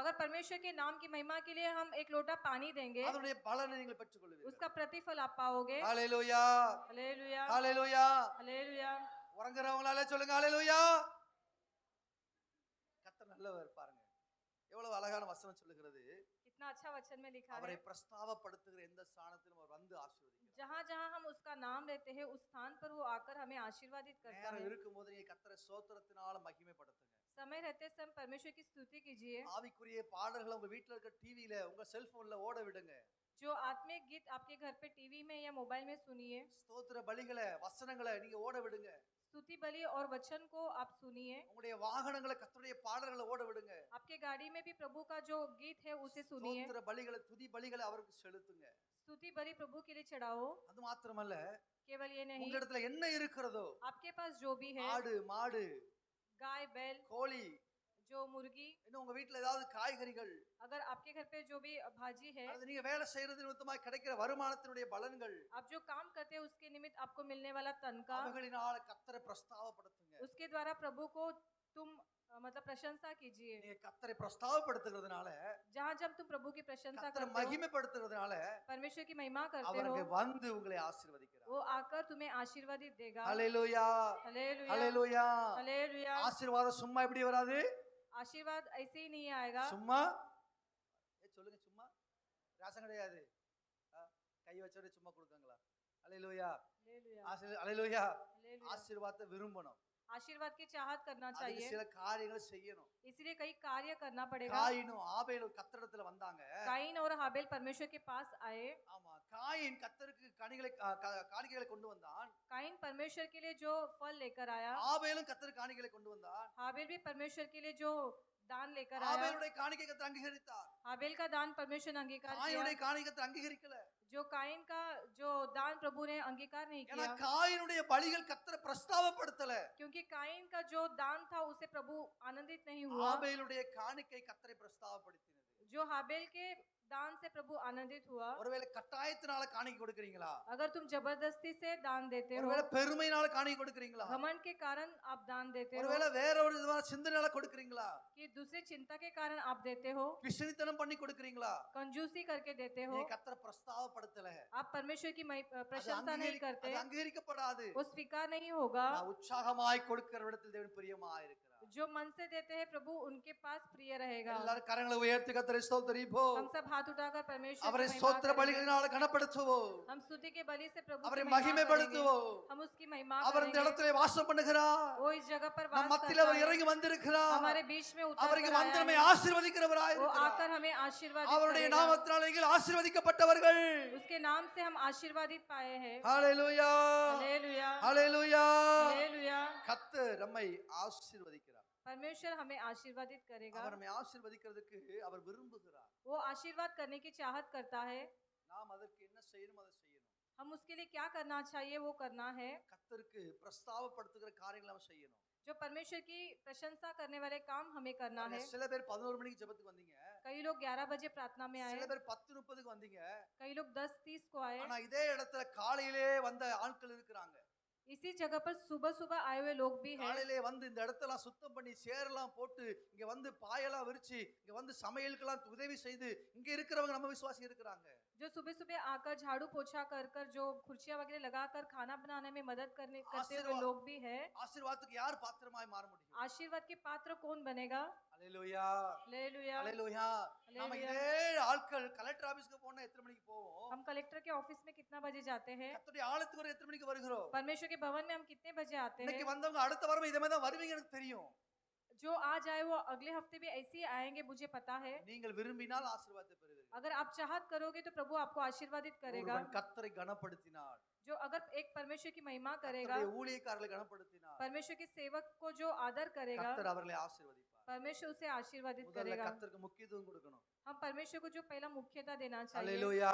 अगर परमेश्वर के नाम की महिमा के लिए हम एक लोटा पानी देंगे,
அதனுடைய பலனை நீங்கள் பெற்றுக்கொள்வீர்கள்.
उसका प्रतिफल आप पाओगे।
ஹல்லேலூயா
हालेलुया
ஹல்லேலூயா.
हालेलुया।
உறங்குறவங்களால சொல்லுங்க ஹல்லேலூயா. கர்த்தர் நல்லவர் பாருங்க. எவ்வளவு அழகான வசனம் சொல்லுகிறது.
कितना अच्छा वचन में लिखा
அவரை
है,
பிரஸ்தாபப்படுத்துகிற எந்த ஸ்தானத்திலும் அவர் வந்து ஆசீர்வதிக்கிறார்.
जहाँ जहाँ हम उसका नाम लेते हैं उस स्थान पर वो आकर हमें आशीर्वादित करता
நேரம்
है।
இருக்கும்போது நீங்க கர்த்தரை ஸ்தோத்திரத்தினால மகிமைப்படுத்துங்க.
समय रहते समय परमेश्वर की स्तुति कीजिए।
ஆவிக்குரிய பாடல்களை உங்க வீட்ல இருக்க டிவில உங்க செல்போன்ல ஓட விடுங்க.
जो आत्मिक गीत आपके घर पे टीवी में या मोबाइल में सुनिए,
ஸ்தோத்திர பலிகளை வசனங்களை நீங்க ஓட விடுங்க.
स्तुति बलि और वचन को आप सुनिए।
உங்களுடைய வாகனங்களை கர்த்தருடைய பாடல்களை ஓட விடுங்க.
आपके गाड़ी में भी प्रभु का जो गीत है उसे सुनिए।
ஸ்தோத்திர பலிகளை துதி பலிகளை அவருக்கு செலுத்துங்க.
स्तुति बलि प्रभु के लिए चढ़ाओ।
அது மாத்திரமல்ல,
केवल ये नहीं,
உங்களிடத்துல என்ன இருக்கிறதோ
आपके पास जो भी है,
ஆடு மாடு
गाय बैल
கோழி
जो मुर्गी,
இன்னும் உங்க வீட்ல ஏதாவது காய்கறிகள்
अगर आपके घर पे जो भी भाजी है,
அது நீங்க வேலை செய்யறது நிமித்தமாய் கிடைக்கிற வருமானத்தினுடைய பலன்கள்
आप जो काम करते हैं उसके निमित्त आपको मिलने वाला तनखा,
அவைகளினால கர்த்தரை பிரஸ்தாபப்படுத்துங்க.
उसके द्वारा प्रभु को तुम मतलब प्रशंसा कीजिए।
நீங்க கர்த்தரை பிரஸ்தாபப்படுத்துகிறதுனால
जहाँ जब तुम प्रभु की प्रशंसा
கர்த்தரை
करते हो,
மகிமைப்படுத்துகிறதுனால
परमेश्वर की महिमा करते
அவர்
हो,
அங்கே வந்து உங்களை ஆசீர்வதிக்கிறார்.
वो आकर तुम्हें आशीर्वादित देगा।
ஹல்லேலூயா
हालेलुया
ஹல்லேலூயா.
हालेलुया।
ஆசீர்வாதம் சும்மா எப்படி வராது?
आशीर्वाद ऐसे ही नहीं आएगा।
சும்மா சொல்லுங்க, சும்மா ராசம் கிடையாது. கை வச்சோட சும்மா கொடுக்காங்களா? ஹல்லேலூயா
हालेलुया
ஹல்லேலூயா.
हालेलुया।
ஆசீர்வாதத்தை விரும்பணும்.
आशीर्वाद की चाहत करना
அதுக்கு
चाहिए,
சில காரியங்களை செய்யணும்.
इसलिए कई कार्य करना पड़ेगा।
காயினும் ஆபேலும் கர்த்தரிடத்துல வந்தாங்க.
काइन और हाबेल परमेश्वर के पास आए।
ஆமா, காயின் கர்த்தருக்கு காணிக்கைகளை கொண்டு வந்தான்.
काइन परमेश्वर के लिए जो फल लेकर आया,
ஆபேலும் கர்த்தருக்கு காணிக்கைகளை கொண்டு வந்தான்.
हाबेल भी परमेश्वर के लिए जो दान लेकर आया।
ஆபேலுடைய காணிக்கை கர்த்தர் அங்கீகரித்தார்.
हाबेल का दान परमेश्वर ने अंगीकार किया,
காயினுடைய காணிக்கை கர்த்தர் அங்கீகரிக்கல.
जो काइन का जो दान प्रभु ने अंगीकार नहीं
ஏன்னா
किया,
காயினுடைய பலிகள் கர்த்தரை பிரஸ்தாபப்படுத்தல.
क्योंकि काइन का जो दान था उसे प्रभु आनंदित नहीं हुआ।
ஆபேலுடைய காணிக்கை கர்த்தரை பிரஸ்தாபப்படுத்தினது.
जो हाबेल के दान से प्रभु आनंदित हुआ।
ஒருவேளை கட்டாயத்தினால காணிக்கை கொடுக்கறீங்களா?
अगर तुम जबरदस्ती से दान देते हो,
ஒருவேளை பெருமையினால காணிக்கை கொடுக்கறீங்களா?
घमंड के कारण आप दान देते हो,
ஒருவேளை வேற ஒரு விதமான சிந்தனையால கொடுக்கறீங்களா?
कि दूसरी चिंता के कारण आप देते हो,
பிசினித்தனம் பண்ணி கொடுக்கறீங்களா?
कंजूसी करके देते हो,
நீ கர்த்தரை பிரஸ்தாபப்படுத்தல.
आप परमेश्वर की प्रशंसा नहीं करते,
அது அங்கீகரிக்கப்படாது.
वो स्वीकार नहीं होगा।
நான் உற்சாகமாய் கொடுக்கிற இடத்தில் தேவன் பிரியமாய் இருக்கிறார்.
जो मन से देते हैं प्रभु उनके पास प्रिय रहेगा।
எல்லாரும் கரங்களை உயர்த்தி கர்த்தரை ஸ்தோத்திரிப்போம்.
हम सब हाथ उठाकर परमेश्वर
அவரை
की महिमा
ஸ்தோத்திர
करेंगे।
பலிகளினால கனப்படுத்துவோம்.
हम स्तुति के बलि से प्रभु
அவரை
की महिमा करेंगे।
மகிமைப்படுத்துவோம்.
हम उसकी महिमा
அவர் இந்த
करेंगे।
இடத்திலே வாசம் பண்ணுகிறார்.
वो इस जगह पर
நம்
वास
மத்தியில
करता
அவர்
है,
இறங்கி வந்திருக்கிறார்.
हमारे बीच में उतर
அவருக்கு
कर आया
வந்தமை
है।
ஆசீர்வதிக்கிறவராய்
वो
இருக்கிறார்.
आकर हमें आशीर्वादित
அவருடைய
करेगा।
நாமத்தினால நீங்கள் ஆசீர்வதிக்கப்பட்டவர்கள்.
उसके नाम से हम आशीर्वादित पाए हैं।
ஹalleluya
हालेलुया
ஹalleluya.
हालेलुया।
கர்த்தர் நம்மை ஆசீர்வதிக்கிறார்.
परमेश्वर हमें आशीर्वादित करेगा।
அவர் நம்மை ஆசீர்வதிக்கிறதுக்கு அவர் விரும்புகிறார்.
वो आशीर्वाद करने की चाहत करता है।
நாம் அதற்கு என்ன செய்யணும் அதை செய்யணும்.
हम उसके लिए क्या करना चाहिए वो करना है।
கர்த்தருக்கு பிரஸ்தாபப்படுத்துகிற காரியங்களை நம்ம செய்யணும்.
जो परमेश्वर की प्रशंसा करने वाले काम हमें करना है।
சில பேர் 11 மணிக்கு ஜெபத்துக்கு வந்தீங்க,
कई लोग 11 बजे प्रार्थना में आए,
சில பேர் 10:30க்கு வந்தீங்க.
कई लोग 10:30 को आए।
ஆனா இதே இடத்துல காலையிலே வந்த ஆட்கள் இருக்கிறாங்க.
इसी जगह पर सुबह सुबह आए हुए लोग भी हैं।
காலையிலே வந்து இந்த இடத்தெல்லாம் சுத்தம் பண்ணி சேரெல்லாம் போட்டு இங்க வந்து பாயெல்லாம் விரிச்சு இங்க வந்து சமையலுக்கெல்லாம் உதவி செய்து இங்க இருக்கிறவங்க நம்ம விசுவாசி இருக்கிறாங்க.
जो सुबह सुबह आकर झाड़ू पोछा कर कर जो कुर्सियां वगैरह लगाकर खाना बनाने में मदद करते हुए
आशीर्वाद-
लोग भी है।
ஆசீர்வாதத்துக்கு யார் பாத்திரமாய் மாற முடியும்?
आशीर्वाद के पात्र कौन बनेगा?
அல்லேலூயா
हालेलुया।
அல்லேலூயா. நாம
हालेलुया।
இதே ஆட்கள் கலெக்டர் ஆபீஸ்க்கு போனா எத்தனை மணிக்கு போவோம்?
हम कलेक्टर के ऑफिस में कितना बजे जाते हैं?
கர்த்தருடைய ஆலயத்துக்கு வர எத்தனை மணிக்கு வருகிறோம்?
परमेश्वर के भवन में हम कितने बजे आते
இன்னைக்கு
हैं?
வந்தவங்க அடுத்த வாரம் இதே மாதிரி தான் வருவீங்க எனக்கு தெரியும்.
जो आज आए वो अगले हफ्ते भी ऐसे ही आएंगे, मुझे पता है।
நீங்கள் விரும்பினால் ஆசீர்வாதத்தை பெறுவீர்கள்.
अगर आप चाहत करोगे तो प्रभु आपको आशीर्वादित करेगा।
ஒருவன் கர்த்தரை கனப்படுத்தினார்,
जो अगर एक परमेश्वर की महिमा करेगा,
கர்த்தருடைய ஊழியக்காரர்களை கனப்படுத்தினார்,
परमेश्वर के सेवक को जो आदर करेगा,
கர்த்தர் அவர்களை ஆசீர்வதிப்பார்.
परमेश्वर उसे आशीर्वादित
முதல்ல
करेगा।
கர்த்தருக்கு முக்கியத்துவம் கொடுக்கணும்.
हम परमेश्वर को जो पहला मुख्यता देना चाहिए।
அல்லேலூயா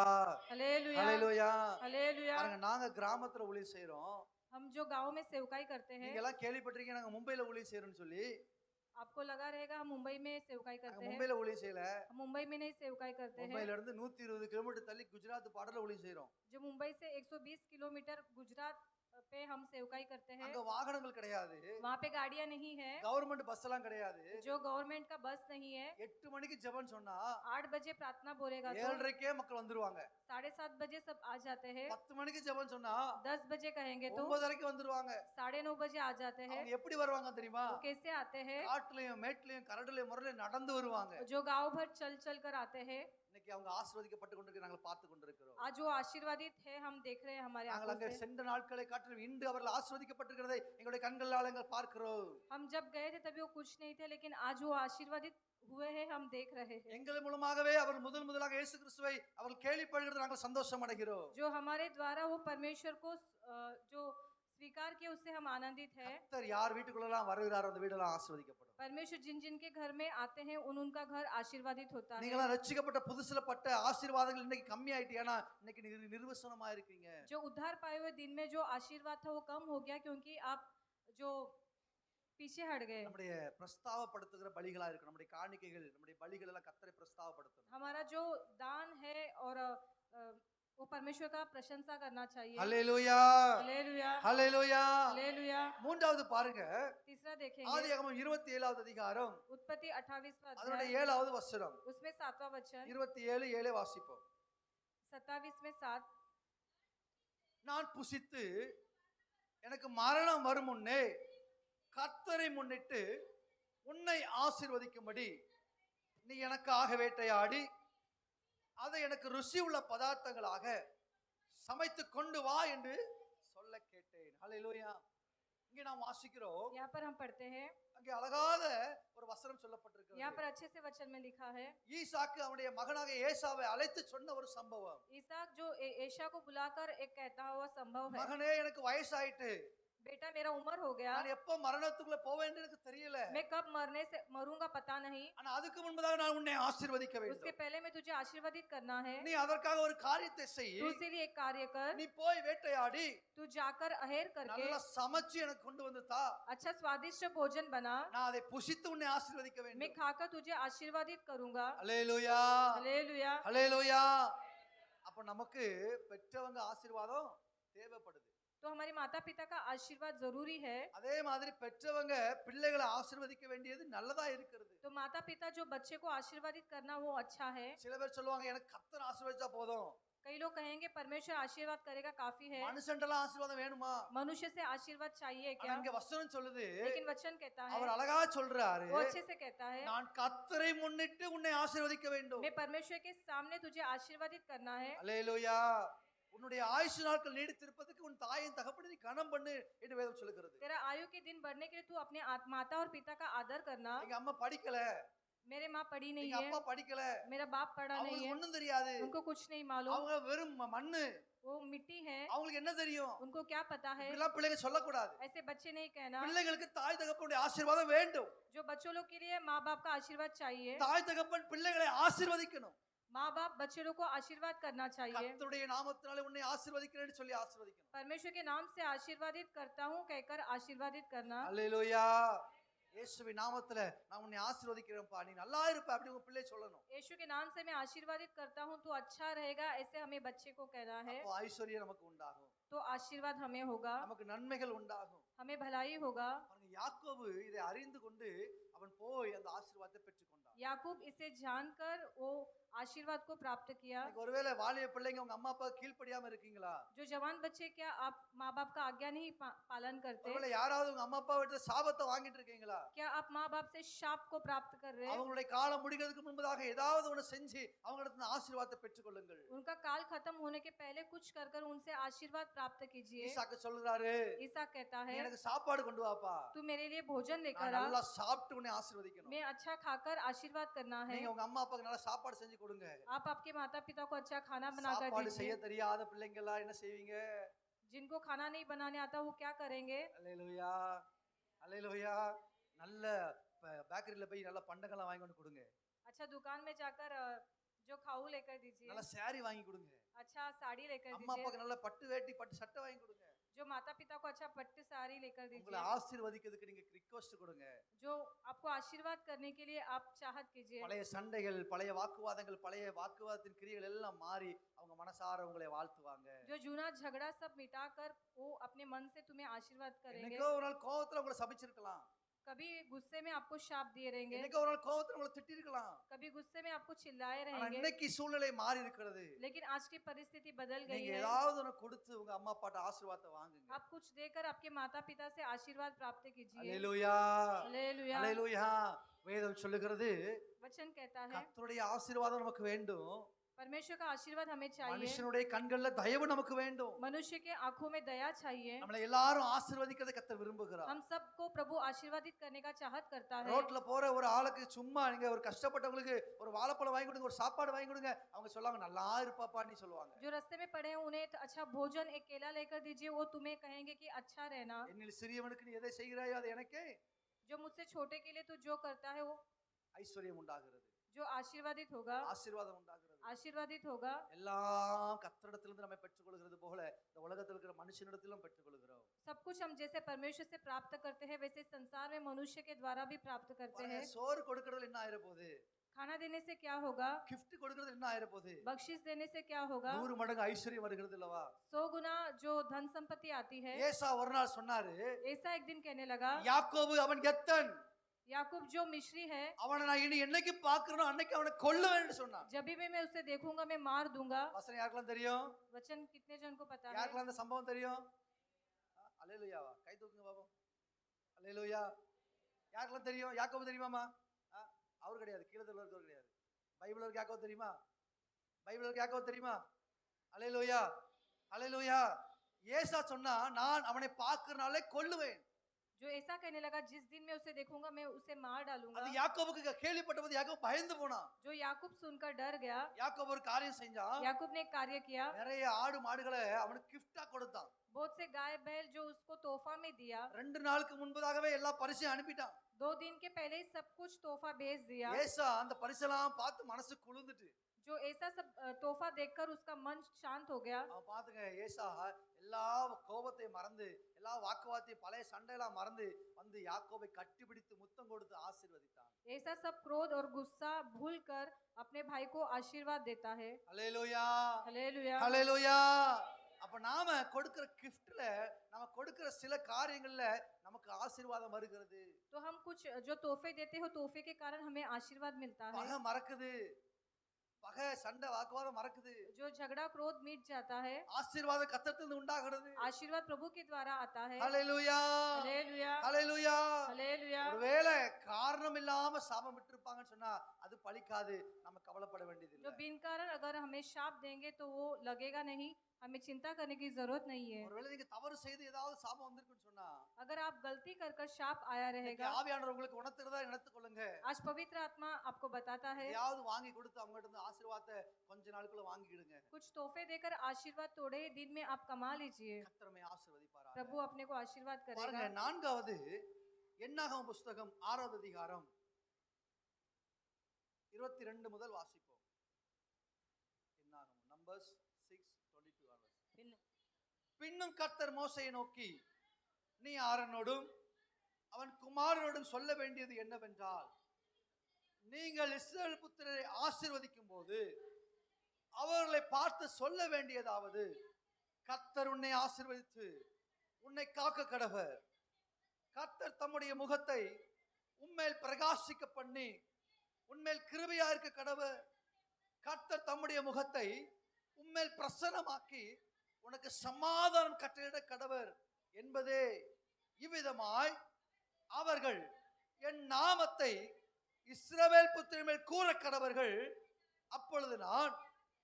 हालेलुया।
அல்லேலூயா.
हालेलुया।
பாருங்க, நாங்க கிராமத்துல ஊழியம் செய்றோம்.
हम जो गांव में सेवकाई करते हैं,
நீங்க எல்லாம் கேள்விப்பட்டிருக்கீங்க நாங்க மும்பைல ஊழியம் செய்றோம்னு சொல்லி.
आपको लगा रहेगा हम मुंबई में सेवकाई
நாங்க
करते हैं।
மும்பைல ஊழியம் செய்யல.
हम मुंबई में नहीं सेवकाई करते हैं।
மும்பைல இருந்து 120 கிலோமீட்டர் தள்ளி குஜராத் பார்டர்ல ஊழியம் செய்றோம்.
जो मुंबई से 120 किलोमीटर गुजरात पे हम सेवकाई करते हैं।
அங்க வாகனங்கள் கிடையாது,
वहाँ पे गाड़ियाँ नहीं है,
கவர்மெண்ட் பஸ் எல்லாம் கிடையாது.
जो गवर्नमेंट का बस नहीं है।
8 மணிக்கு ஜெபம் சொன்னா
8 बजे प्रार्थना बोलेगा तो
7:30க்கே மக்கள் வந்துருவாங்க.
7:30 बजे सब आ जाते हैं।
10 மணிக்கு ஜெபம் சொன்னா
10 बजे कहेंगे तो
9:30க்கு வந்துருவாங்க.
9:30 बजे आ जाते हैं।
அவங்க எப்படி வருவாங்க தெரியுமா?
वो कैसे आते हैं?
காட்டுலயும் மேட்லயும் கரடுலயும் முரலையும் நடந்து வருவாங்க.
जो गांव भर चल चल कर आते हैं।
இன்னைக்கு அவங்க ஆசீர்வதிக்கப்பட்டு கொண்டிருக்க நாங்கள் பார்த்து கொண்டிருக்கிறோம்.
आज जो आशीर्वादित है हम देख रहे हैं हमारे
நாங்கள்
आंखों
அங்கே
से।
சென்ற நாட்களை காட்டிலும் இன்று அவர்கள் ஆசீர்வதிக்கப்பட்டிருக்கிறதை எங்களுடைய கண்களால் எங்கள் பார்க்கிறோம்.
हम जब गए थे तभी वो कुछ नहीं थे, लेकिन आज वो आशीर्वादित हुए हैं हम देख रहे हैं।
எங்கள் மூலமாகவே அவர் முதலாக இயேசு கிறிஸ்துவை அவர்கள் கேள்விப்படுகிறது நாங்கள் சந்தோஷம் அடைகிறோம்.
जो हमारे द्वारा वो परमेश्वर को जो स्वीकार किया उससे हम आनंदित है।
கர்த்தர் யார் வீட்டுக்குள்ளலாம் வருகிறாரோ அந்த வீடெல்லாம் ஆசீர்வதிக்கப்படும்.
परमेश्वर जिन जिन के घर में आते हैं उनका घर आशीर्वादित होता है।
நீங்களாம் ரட்சிக்கப்பட்ட புதுசுல பட்ட ஆசீர்வாதங்கள் இன்னைக்கு கம்மி ஆயிட்டு, ஏன்னா இன்னைக்கு நிர்வசனமா இருக்கீங்க.
जो उद्धार पाए हुए दिन में जो आशीर्वाद था वो कम हो गया, क्योंकि आप जो पीछे हट गए।
நம்முடைய பிரஸ்தாவப்படுத்துகிற பலிகளா இருக்கு, நம்முடைய காணிக்கைகள், நம்முடைய பலிகள் எல்லாம் கர்த்தரை பிரஸ்தாவப்படுத்தணும்.
हमारा जो दान है और वो परमेश्वर का प्रशंसा करना चाहिए।
ஹல்லேலூயா
हालेलुया।
ஹல்லேலூயா.
हालेलुया।
மூன்றாவது பாருங்க,
तीसरा देखेंगे
ஆதியாகமம் 27வது அதிகாரம்
उत्पत्ति 28वां
அதனுடைய
अध्याय,
7வது வசனம்.
उसमें 7वां वचन
27:7 வாசிப்போம்.
27 में 7।
நான் புசித்து எனக்கு மரணம் வரும் முன்னே கர்த்தரை முன்னிட்டு உன்னை ஆசீர்வதிக்கும்படி நீ எனக்காக வேட்டையாடி அதை எனக்கு ருசி உள்ள பதார்த்தங்களாக சமைத்து கொண்டு வா என்று சொல்ல கேட்டேன். ஹல்லேலூயா. இங்கே நாம் வாசிக்கிறோம்,
यहाँ पर हम पढ़ते हैं,
அங்கே அழகாத ஒரு வசனம்
यहाँ
சொல்லப்பட்டிருக்கிறது.
पर अच्छे से वचन में लिखा है,
ஈசாக்கு அவனுடைய மகனாக ஏசாவை அழைத்து சொன்ன ஒரு சம்பவம்.
ईसाक जो एशा को बुलाकर एक कहता हुआ संभव है,
மகனே எனக்கு वयसाயிட்டு,
बेटा मेरा उम्र हो गया,
நான் எப்ப மரணத்துக்குள்ள போவேன்னு எனக்கு தெரியல,
मैं कब मरने से मरूंगा पता नहीं,
ஆனா அதுக்கு முன்பதாக நான் உன்னை ஆசீர்வதிக்க
उसके
வேண்டும்.
पहले मैं तुझे आशीर्वादित करना है।
நீ அதற்காக ஒரு காரியத்தை செய்.
तू इसीलिए एक कार्य कर,
நீ போய் வேட்டையாடி
तू जाकर अहेर करके
நல்லா சமைச்சு எனக்கு கொண்டு வந்து தா.
अच्छा स्वादिष्ट भोजन बना,
நான் அதை புசித்து உன்னை ஆசீர்வதிக்க
मैं
வேண்டும்.
खाकर तुझे आशीर्वादित करूंगा।
அல்லேலூயா
हालेलुया।
அல்லேலூயா. அப்ப நமக்கு பெற்றவங்க ஆசீர்வாதம் தேவைப்படுது.
तो हमारे माता पिता का आशीर्वाद जरूरी है।
அதே மாதிரி பெற்றவங்க பிள்ளைகளை ஆசீர்வதிக்க வேண்டியது நல்லதா இருக்கிறது.
तो माता पिता जो बच्चे को आशीर्वादित करना वो अच्छा है।
சில பேர் சொல்லுவாங்க எனக்கு கர்த்தர் ஆசீர்வதிச்சா போதும்,
कई लोग कहेंगे परमेश्वर आशीर्वाद करेगा काफी है,
மனுஷன்டெல்லாம் ஆசீர்வாதம் வேணுமா?
मनुष्य से आशीर्वाद चाहिए
ஆனா
क्या?
இங்க வசனம் சொல்லுது,
लेकिन वचन कहता है,
அவர் அழகா சொல்றாரு,
वो अच्छे से कहता है,
நான் கர்த்தரை முன்னிட்டு உன்னை ஆசீர்வதிக்க வேண்டும்.
मैं परमेश्वर के सामने तुझे आशीर्वादित करना है।
அல்லேலூயா. உன்னுடைய ஆயுசு நாட்கள் நீடித்திருப்பதற்கு உன் தாயின் தகப்பனை நீ கனம் பண்ணு என்று வேதம் சொல்லுகிறது.
तेरा आयु के दिन बढ़ने के लिए तू अपने माता और पिता का आदर करना।
எங்க அம்மா படிக்கல,
मेरे माँ पढ़ी नहीं
எங்க
है,
அப்பா படிக்கல,
मेरा बाप पढ़ा नहीं
அவங்களுக்கு
है,
ஒண்ணும் தெரியாது,
उनको कुछ नहीं मालूम,
அவங்க வெறும் மண்ணு,
वो मिट्टी है,
அவங்களுக்கு என்ன தெரியும்?
उनको क्या पता है?
இப்படிலாம் பிள்ளைங்க சொல்லக்கூடாது.
ऐसे बच्चे नहीं कहना।
பிள்ளைகளுக்கு தாய் தகப்பனுடைய ஆசீர்வாதம் வேண்டும்.
जो बच्चों लोग के लिए माँ बाप का आशीर्वाद चाहिए,
தாய் தகப்பன் பிள்ளைகளை ஆசீர்வதிக்கணும்.
माँ बाप बच्चे लोग को आशीर्वाद करना चाहिए।
கர்த்தருடைய நாமத்தினாலே உன்னை ஆசீர்வதிக்கிறேன்னு சொல்லி ஆசீர்வதிக்கணும்.
परमेश्वर के नाम से आशीर्वादित करता हूँ कहकर आशीर्वादित करना।
அல்லேலூயா. இயேசுவின் நாமத்திலே நான் உன்னை ஆசீர்வதிக்கிறேன்ப்பா, நீ நல்லா இருப்ப அப்படி உங்க பிள்ளை சொல்லணும்.
यीशु के नाम से मैं आशीर्वादित करता हूँ, तू अच्छा रहेगा, ऐसे हमें बच्चे को कहना है।
அப்போ ஐஸ்வர்யம் நமக்கு உண்டாகும்,
तो आशीर्वाद हमें होगा,
நமக்கு நன்மைகள் உண்டாகும்.
हमें भलाई होगा।
பாருங்க, யாக்கோபு இதை அறிந்து கொண்டு அவன் போய் அந்த ஆசீர்வாதத்தை பெற்றுக்கொண்டான்.
याकूब इसे जानकर वो आशीर्वाद को प्राप्त किया।
இன்னைக்கு ஒருவேளை வாலிப பிள்ளைங்க உங்க அம்மா அப்பா கீழ்ப்படியாம இருக்கீங்களா?
जो जवान बच्चे, क्या आप माँ बाप का आज्ञा नहीं पालन करते?
ஒருவேளை யாராவது உங்க அம்மா அப்பா விட்டு சாபத்தை வாங்கிட்டு இருக்கீங்களா?
क्या आप माँ बाप से शाप को प्राप्त कर रहे हैं?
அவங்களுடைய காலம் முடிகிறதுக்கு முன்பதாக ஏதாவது ஒன்று செஞ்சு அவங்களிடத்துல ஆசீர்வாதத்தை பெற்றுக்கொள்ளுங்கள்.
उनका काल खत्म होने के पहले कुछ कर उनसे आशीर्वाद प्राप्त कीजिए।
ஈசாக்கு சொல்றாரு,
ईसा कहता
நீ
है,
எனக்கு சாப்பாடு கொண்டு வாப்பா,
तू मेरे लिए भोजन
நான்
लेकर आ,
நல்லா சாப்பிட்டு உன்னை ஆசீர்வதிக்கணும்.
मैं अच्छा खाकर आशीर्वाद करना है।
நீங்க உங்க அம்மா அப்பாக்கு நல்லா சாப்பாடு செஞ்சு கொடுங்க.
आप आपके माता पिता को अच्छा खाना बनाकर
சாப்பாடு செய்ய
दीजिए।
தெரியாத பிள்ளைங்க எல்லாம் என்ன செய்வீங்க?
जिनको खाना नहीं बनाने आता वो क्या करेंगे?
அல்லேலூயா, அல்லேலூயா. நல்ல பேக்கரியில போய் நல்ல பண்டங்கள்லாம் வாங்கி கொண்டு கொடுங்க.
अच्छा दुकान में जाकर जो खाऊ लेकर दीजिए,
நல்ல saree வாங்கி கொடுங்க.
अच्छा साड़ी लेकर
அம்மா
दीजिए,
அப்பாக்கு நல்ல பட்டு வேட்டி பட்டு சட்டை வாங்கி கொடுங்க.
जो माता पिता को अच्छा पट्टी साड़ी लेकर
உங்களை
दीजिए।
ஆசீர்வதிக்கிறதுக்கு நீங்க ரிக்வெஸ்ட் கொடுங்க.
जो आपको आशीर्वाद करने के लिए आप चाहत कीजिए।
பழைய சண்டைகள், பழைய வாக்குவாதங்கள், பழைய வாக்குவாதத்தின் கிரியைகள் எல்லாம் மாறி அவங்க மனசார உங்களை வாழ்த்துவாங்க.
जो जूना झगड़ा सब मिटाकर वो अपने मन से तुम्हें आशीर्वाद करेंगे।
என்னைக்கோ ஒரு நாள் கோவத்துல உங்களை சபிச்சிருக்கலாம்,
कभी गुस्से में आपको शाप दिए रहेंगे,
என்னைக்கோ ஒரு நாள் கோவத்துல உங்களை திட்டிருக்கலாம்.
कभी गुस्से में आपको चिल्लाए
ஆனா
रहेंगे,
இன்னைக்கு சூழ்நிலை மாறி இருக்கிறது.
लेकिन आज की परिस्थिति बदल गई
நீங்க
है।
ஏதாவது ஒன்று கொடுத்து உங்க அம்மா அப்பாட்ட ஆசீர்வாதத்தை வாங்குங்க.
आप कुछ देकर आपके माता पिता से आशीर्वाद प्राप्त कीजिए।
அல்லேலூயா,
हालेलुया।
அல்லேலூயா. வேதம் சொல்லுகிறது,
वचन कहता है
கர்த்தருடைய ஆசீர்வாதம் நமக்கு வேண்டும்,
परमेश्वर का आशीर्वाद हमें चाहिए,
மனுஷனுடைய கண்கள்ல தயவு நமக்கு வேண்டும்.
मनुष्य के आंखों में दया चाहिए।
நம்மளை எல்லாரும் ஆசீர்வதிக்கிறதை கர்த்தர் விரும்புகிறார்.
हम सबको प्रभु आशीर्वादित करने का चाहत करता है।
ரோட்ல போற ஒரு ஆளுக்கு சும்மா நீங்க ஒரு கஷ்டப்பட்டவங்களுக்கு ஒரு வாழைப்பழம் வாங்கி கொடுங்க, ஒரு சாப்பாடு வாங்கி கொடுங்க, அவங்க சொல்லுவாங்க நல்லா இருப்பாப்பான்னு சொல்லுவாங்க.
जो रास्ते में पड़े हैं उन्हें अच्छा भोजन, एक केला लेकर दीजिए, वो तुम्हें कहेंगे कि अच्छा रहना।
என்னில் சிறியவனுக்கு நீ எதை செய்கிறாயோ அது எனக்கே
जो मुझसे छोटे के लिए तू जो करता है वो
ஐஸ்வர்யம் உண்டாகிறது,
जो आशीर्वादित होगा,
ஆசீர்வாதம் உண்டாகிறது.
आशीर्वादित होगा।
எல்லாம் கர்த்தரிடத்திலிருந்து நம்ம பெற்றுக்கொள்கிறது போல இந்த உலகத்தில் இருக்கிற மனுஷனிடத்திலும் பெற்றுக்கொள்கிறோம்.
सब कुछ हम जैसे परमेश्वर से प्राप्त करते हैं वैसे संसार में मनुष्य के द्वारा भी प्राप्त करते हैं।
சோறு கொடுக்கறதுல என்ன ஆயிர போகுது?
खाना देने से क्या होगा?
gift கொடுக்கறதுல என்ன ஆயிர போகுது?
बख्शिश देने से क्या होगा?
100 மடங்கு ஐஸ்வர்யம் வருகிறது அல்லவா?
100 गुना जो धन संपत्ति आती है।
ஏசா ஒரு நாள் சொன்னாரு,
ऐसा एक दिन कहने लगा,
யாக்கோபு அவன் எத்தன்,
याकूब जो मिस्री है,
அவனை நான் இனி என்னைக்கு பார்க்கறனோ அன்னைக்கு அவனை கொல்லுவேன்னு சொன்னான்.
जब भी मैं उसे देखूंगा मैं मार दूंगा।
வசனம் யாருக்கெல்லாம் தெரியும்?
वचन कितने जन को पता है?
யாருக்கெல்லாம் அந்த சம்பவம் தெரியும்? அல்லேலூயாவா? கை தூக்குங்க பாப்போம். அல்லேலூயா. யாருக்கெல்லாம் தெரியும்? யாக்கோபு தெரியுமாமா? அவர் கிடையாது, கீழ இருக்கிறவர் கிடையாது. பைபிள்ல இருக்க யாக்கோபு தெரியுமா? பைபிள்ல இருக்க யாக்கோபு தெரியுமா? அல்லேலூயா, அல்லேலூயா. ஏசா சொன்னா நான் அவனை பார்க்கறனாலே கொல்லுவேன்.
जो ऐसा कहने लगा, जिस दिन मैं उसे देखूंगा मैं उसे मार डालूंगा।
அது யாக்கோபுக்கு கேள்விப்பட்டபோது யாக்கோபு பயந்து போனான்.
जो याकूब सुनकर डर गया,
யாக்கோபு ஒரு காரியம் செஞ்சான்.
याकूब ने एक कार्य किया,
நிறைய ஆடு மாடுகளை அவனுக்கு கிஃப்டா கொடுத்தான்.
बहुत से गाय बैल जो उसको तोहफा में दिया।
2 நாளுக்கு முன்பதாகவே எல்லா பரிசையும் அனுப்பிட்டான்.
2 दिन के पहले ही सब कुछ तोहफा भेज दिया।
ஏசா அந்த பரிசெல்லாம் பார்த்து மனசு குளிர்ந்துட்டு,
जो ऐसा सब तोहफा देखकर उसका मन शांत हो गया।
அவன் பாத்துங்க, ஏசா எல்லா கோபத்தையும் மறந்து எல்லா வாக்குவாதத்தையும் பழைய சண்டையெல்லாம் மறந்து வந்து யாக்கோபை கட்டிப்பிடித்து முத்தம் கொடுத்து ஆசீர்வதித்தான்.
ऐसा सब क्रोध और गुस्सा भूलकर अपने भाई को आशीर्वाद देता है।
அல்லேலூயா,
हालेलुया।
அல்லேலூயா. அப்ப நாம கொடுக்கிற கிஃப்ட்ல, நம்ம கொடுக்கிற சில காரியங்கள்ல நமக்கு ஆசீர்வாதம் வருகிறது.
तो हम कुछ जो तोहफे देते हो, तोहफे के कारण हमें आशीर्वाद मिलता है।
பகை மறக்குது, பகை சண்டை வாக்குவாதம் மறக்குது,
जो झगड़ा क्रोध मिट जाता है,
ஆசீர்வாதம் கர்த்தரிடமிருந்து உண்டாகிறது.
आशीर्वाद प्रभु के द्वारा आता है।
அல்லேலூயா,
हालेलुया,
அல்லேலூயா.
हालेलुया।
ஒருவேளை காரணம் இல்லாம சாபம் விட்டுருப்பாங்கன்னு சொன்னா அது பலிக்காது, நம்ம கவலைப்பட வேண்டியது
जो
இல்லை.
बिन कारण अगर हमें शाप देंगे तो वो लगेगा नहीं, हमें चिंता करने की जरूरत नहीं है।
ஒருவேளை நீங்க தவறு செய்து ஏதாவது சாபம் வந்திருக்குன்னு சொன்னா
अगर आप गलती कर शाप आया
இன்னைக்கு
रहेगा,
ஆவியானவர் உங்களுக்கு உணர்த்துறதா நினைத்துக் கொள்ளுங்க.
आज पवित्र आत्मा आपको बताता है,
எதையாவது வாங்கி கொடுத்து அவங்க கிட்ட இருந்து ஆசீர்வாதத்தை கொஞ்ச நாளுக்குள்ள வாங்கிடுங்க.
कुछ तोहफे देकर आशीर्वाद थोड़े ही दिन में आप कमा लीजिए।
கர்த்தரை ஆசீர்வதிப்பாராக.
प्रभु अपने को आशीर्वाद
பாருங்க,
करेगा।
நான்காவது என்னாகமம் புஸ்தகம் 6வது அதிகாரம் 22 முதல் வாசிப்போம். என்னாகமம் நம்பர்ஸ் 6:22. பின்னும் கர்த்தர் மோசேயை நோக்கி, நீ ஆரோனோடும் அவன் குமாரனோடும் சொல்ல வேண்டியது என்னவென்றால், நீங்கள் இஸ்ரவேல் புத்திரரை ஆசீர்வதிக்கும் போது அவர்களை பார்த்து சொல்ல வேண்டியதாவது, கர்த்தர் உன்னை ஆசீர்வதித்து உன்னை காக்க கடவர். கர்த்தர் தம்முடைய முகத்தை உன்மேல் பிரகாசிக்க பண்ணி உன்மேல் கிருபையா இருக்க கடவர். கர்த்தர் தம்முடைய முகத்தை உன்மேல் பிரசன்னமாக்கி உனக்கு சமாதானம் கட்டளையிட கடவர் என்பதே. இவ்விதமாய் அவர்கள் என் நாமத்தை இஸ்ரவேல் புத்திரர் மேல் கூற கடவர்கள். அப்பொழுது நான்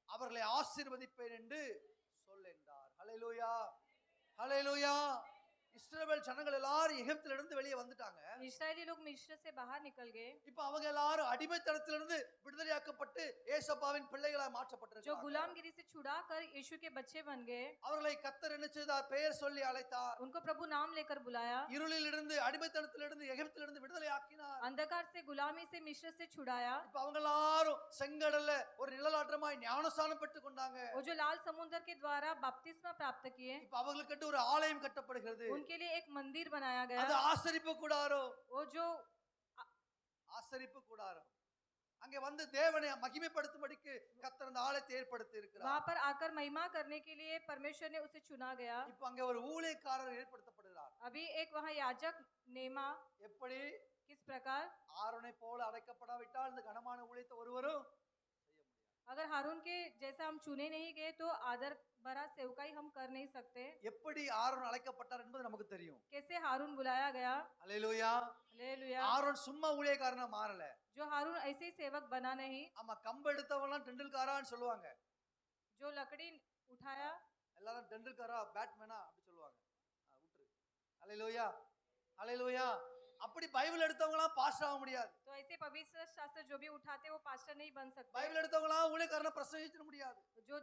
அவர்களை ஆசீர்வதிப்பேன் என்று சொல் என்றார். ஹல்லேலூயா, ஹல்லேலூயா. இஸ்ரவேல் ஜனங்கள் எல்லாரும் எகிப்திலிருந்து வெளியே வந்துட்டாங்க.
इस्राएली लोग मिस्र से बाहर निकल गए।
இப்ப அவங்க எல்லாரும் அடிமைத்தனத்திலிருந்து விடுதலையாக்கப்பட்டு ஏசப்பாவின் பிள்ளைகளாய்
जो
மாற்றப்பட்டிருக்காங்க.
गुलामगिरी से छुड़ाकर यीशु के बच्चे बन गए।
அவர்களை கர்த்தர் என்ன செய்தார்? பெயர் சொல்லி அழைத்தார்.
उनको प्रभु नाम लेकर बुलाया।
இருளில் இருந்து அடிமைத்தனத்திலிருந்து எகிப்திலிருந்து விடுதலையாக்கினார்.
अंधकार से गुलामी से मिस्र से छुड़ाया।
இப்ப அவங்க எல்லாரும் செங்கடல்ல ஒரு நிழலாட்டமாய் ஞானஸ்நானம் பெற்றுக் கொண்டாங்க.
वो जो लाल समुद्र के द्वारा बपतिस्मा प्राप्त किए।
இப்ப அவங்களுக்கு ஒரு ஆலயம் கட்டப்படுகிறது.
उनके लिए एक मंदिर बनाया गया।
அது ஆசரிப்பு கூடாரம்.
वो जो
ஆசரிப்பு கூடாரம். அங்கே வந்து தேவனை மகிமைப்படுத்தும்படிக்கு கர்த்தர் அந்த ஆலயத்தை ஏற்படுத்தி இருக்கிறார்.
वहां पर आकर महिमा करने के लिए परमेश्वर ने उसे चुना गया।
இப்ப அங்கே ஒரு ஊழியக்காரர் ஏற்படுத்தப்படுகிறார்.
अभी एक वहाँ याजक नेमा।
எப்படி?
किस प्रकार?
ஆரோனை போல அழைக்கப்படாவிட்டால் இந்த கனமான ஊழியத்தை ஒருவரும் செய்ய முடியாது.
अगर हारून के जैसा हम चुने नहीं गए तो आदर भरा सेवकाई हम कर नहीं सकते।
எப்படி ஆரோன் அழைக்கப்பட்டார் என்பது நமக்கு தெரியும்.
कैसे हारून बुलाया गया।
அல்லேலூயா.
हालेलुया।
ஆரோன் சும்மா ஊழியக்காரனா மாறல.
जो हारून ऐसे ही सेवक बना नहीं।
ஆமா, கம்பு எடுத்தவங்கலாம் டெண்டுல்காரான்னு சொல்லுவாங்க.
जो लकड़ी उठाया
எல்லாரும் டெண்டுல்காரா, பேட்மேனா அப்படி சொல்லுவாங்க. விட்டுரு. அல்லேலூயா, அல்லேலூயா. அப்படி பைபிள் எடுத்தவங்கலாம் பாஸ்டர் ஆக முடியாது.
तो ऐसे पवित्र शास्त्र जो भी उठाते वो पास्टर नहीं बन सकते।
பைபிள் எடுத்தவங்கலாம் ஊழியக்காரனா பிரசங்கிக்க முடியாது.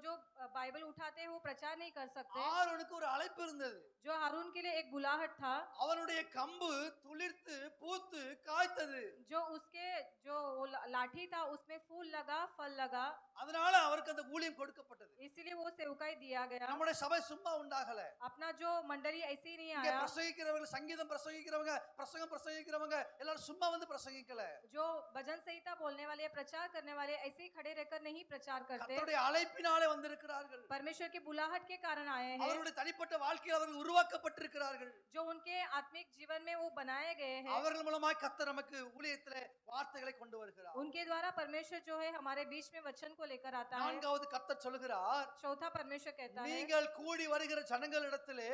जो बाइबल उठाते हैं वो प्रचार नहीं कर सकते।
ஆரோனுக்கு ஒரு அழைப்பு இருந்தது.
जो हारून के लिए एक बुलाहट था।
அவனுடைய கம்பு துளிர்த்து பூத்து காய்த்தது.
जो उसके जो वो लाठी था उसमें फूल लगा, फल लगा।
அதனால அவருக்கு அந்த ஊழியம் கொடுக்கப்பட்டது.
इसीलिए वो सेवकाई दिया गया।
நம்முடைய சபை சும்மா உண்டாகல.
अपना जो मंडली ऐसे ही नहीं
இங்க
आया।
பிரசங்கிக்கிறவங்க, சங்கீதம் பிரசங்கிக்கிறவங்க, பிரசங்கிக்கிறவங்க எல்லாரும் சும்மா வந்து பிரசங்கிக்கல.
जो भजन संहिता बोलने वाले, प्रचार करने वाले ऐसे ही खड़े रहकर नहीं प्रचार करते।
கர்த்தருடைய அழைப்பினாலே வந்திருக்கிறார்கள்.
परमेश्वर की बुलाहट के कारण आए हैं।
அவருடைய தனிப்பட்ட வாழ்க்கையில் அவர்கள் உருவாக்கப்பட்டிருக்கிறார்கள்.
जो उनके आत्मिक जीवन में वो बनाए गए हैं।
அவர்கள் மூலமாய் கர்த்தர் நமக்கு ஊழியத்திலே வார்த்தைகளை கொண்டு வருகிறார்.
उनके द्वारा परमेश्वर जो है हमारे बीच में वचन को लेकर आता है।
நான்காவது கர்த்தர் சொல்லுகிறார்,
चौथा परमेश्वर कहता है,
நீங்கள் கூடி வருகிற ஜனங்களிடத்திலே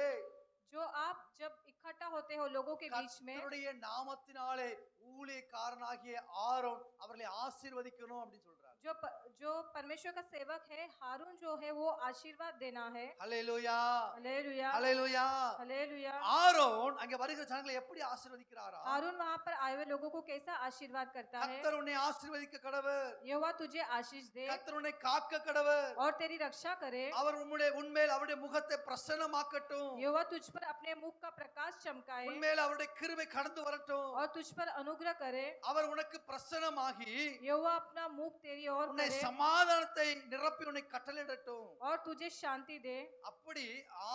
जो आप जब इकट्ठा होते हो लोगों के बीच में,
கர்த்தருடைய நாமத்தினாலே ஊழியக்காரனாகிய ஆரோன் அவர்களை ஆசீர்வதிக்கணும் அப்படி சொல்றார்.
जो परमेश्वर का सेवक है हारून जो है वो आशीर्वाद देना है।
ஹல்லேலூயா,
हालेलुया,
ஹல்லேலூயா.
हालेलुया।
ஆரோன் அங்கே வருகிற ஜனங்களை எப்படி ஆசீர்வதிக்கிறாரா?
हारून वहां पर आए हुए लोगों को कैसा आशीर्वाद करता है।
கர்த்தர் உன்னை ஆசீர்வதிக்க கடவர்.
यहोवा तुझे आशीष दे
கர்த்தர் உன்னை காக்க கடவர்.
और तेरी रक्षा करे।
அவர் உன்மேல் அவருடைய முகத்தை பிரசன்னமாக்கட்டும்.
यहोवा तुझ पर अपने मुख का प्रकाश चमकाए
உன்மேல் அவருடைய கிருபை கடந்து வரட்டும்.
और तुझ पर अनुग्रह करे।
அவர் உனக்கு பிரசன்னமாகி
यहोवा अपना मुख तेरी ओर
உன்னை
करे
சமாதானத்தை நிரப்பி உன்னை கட்டளையிடட்டும்.
और तुझे शांति दे।
அப்படி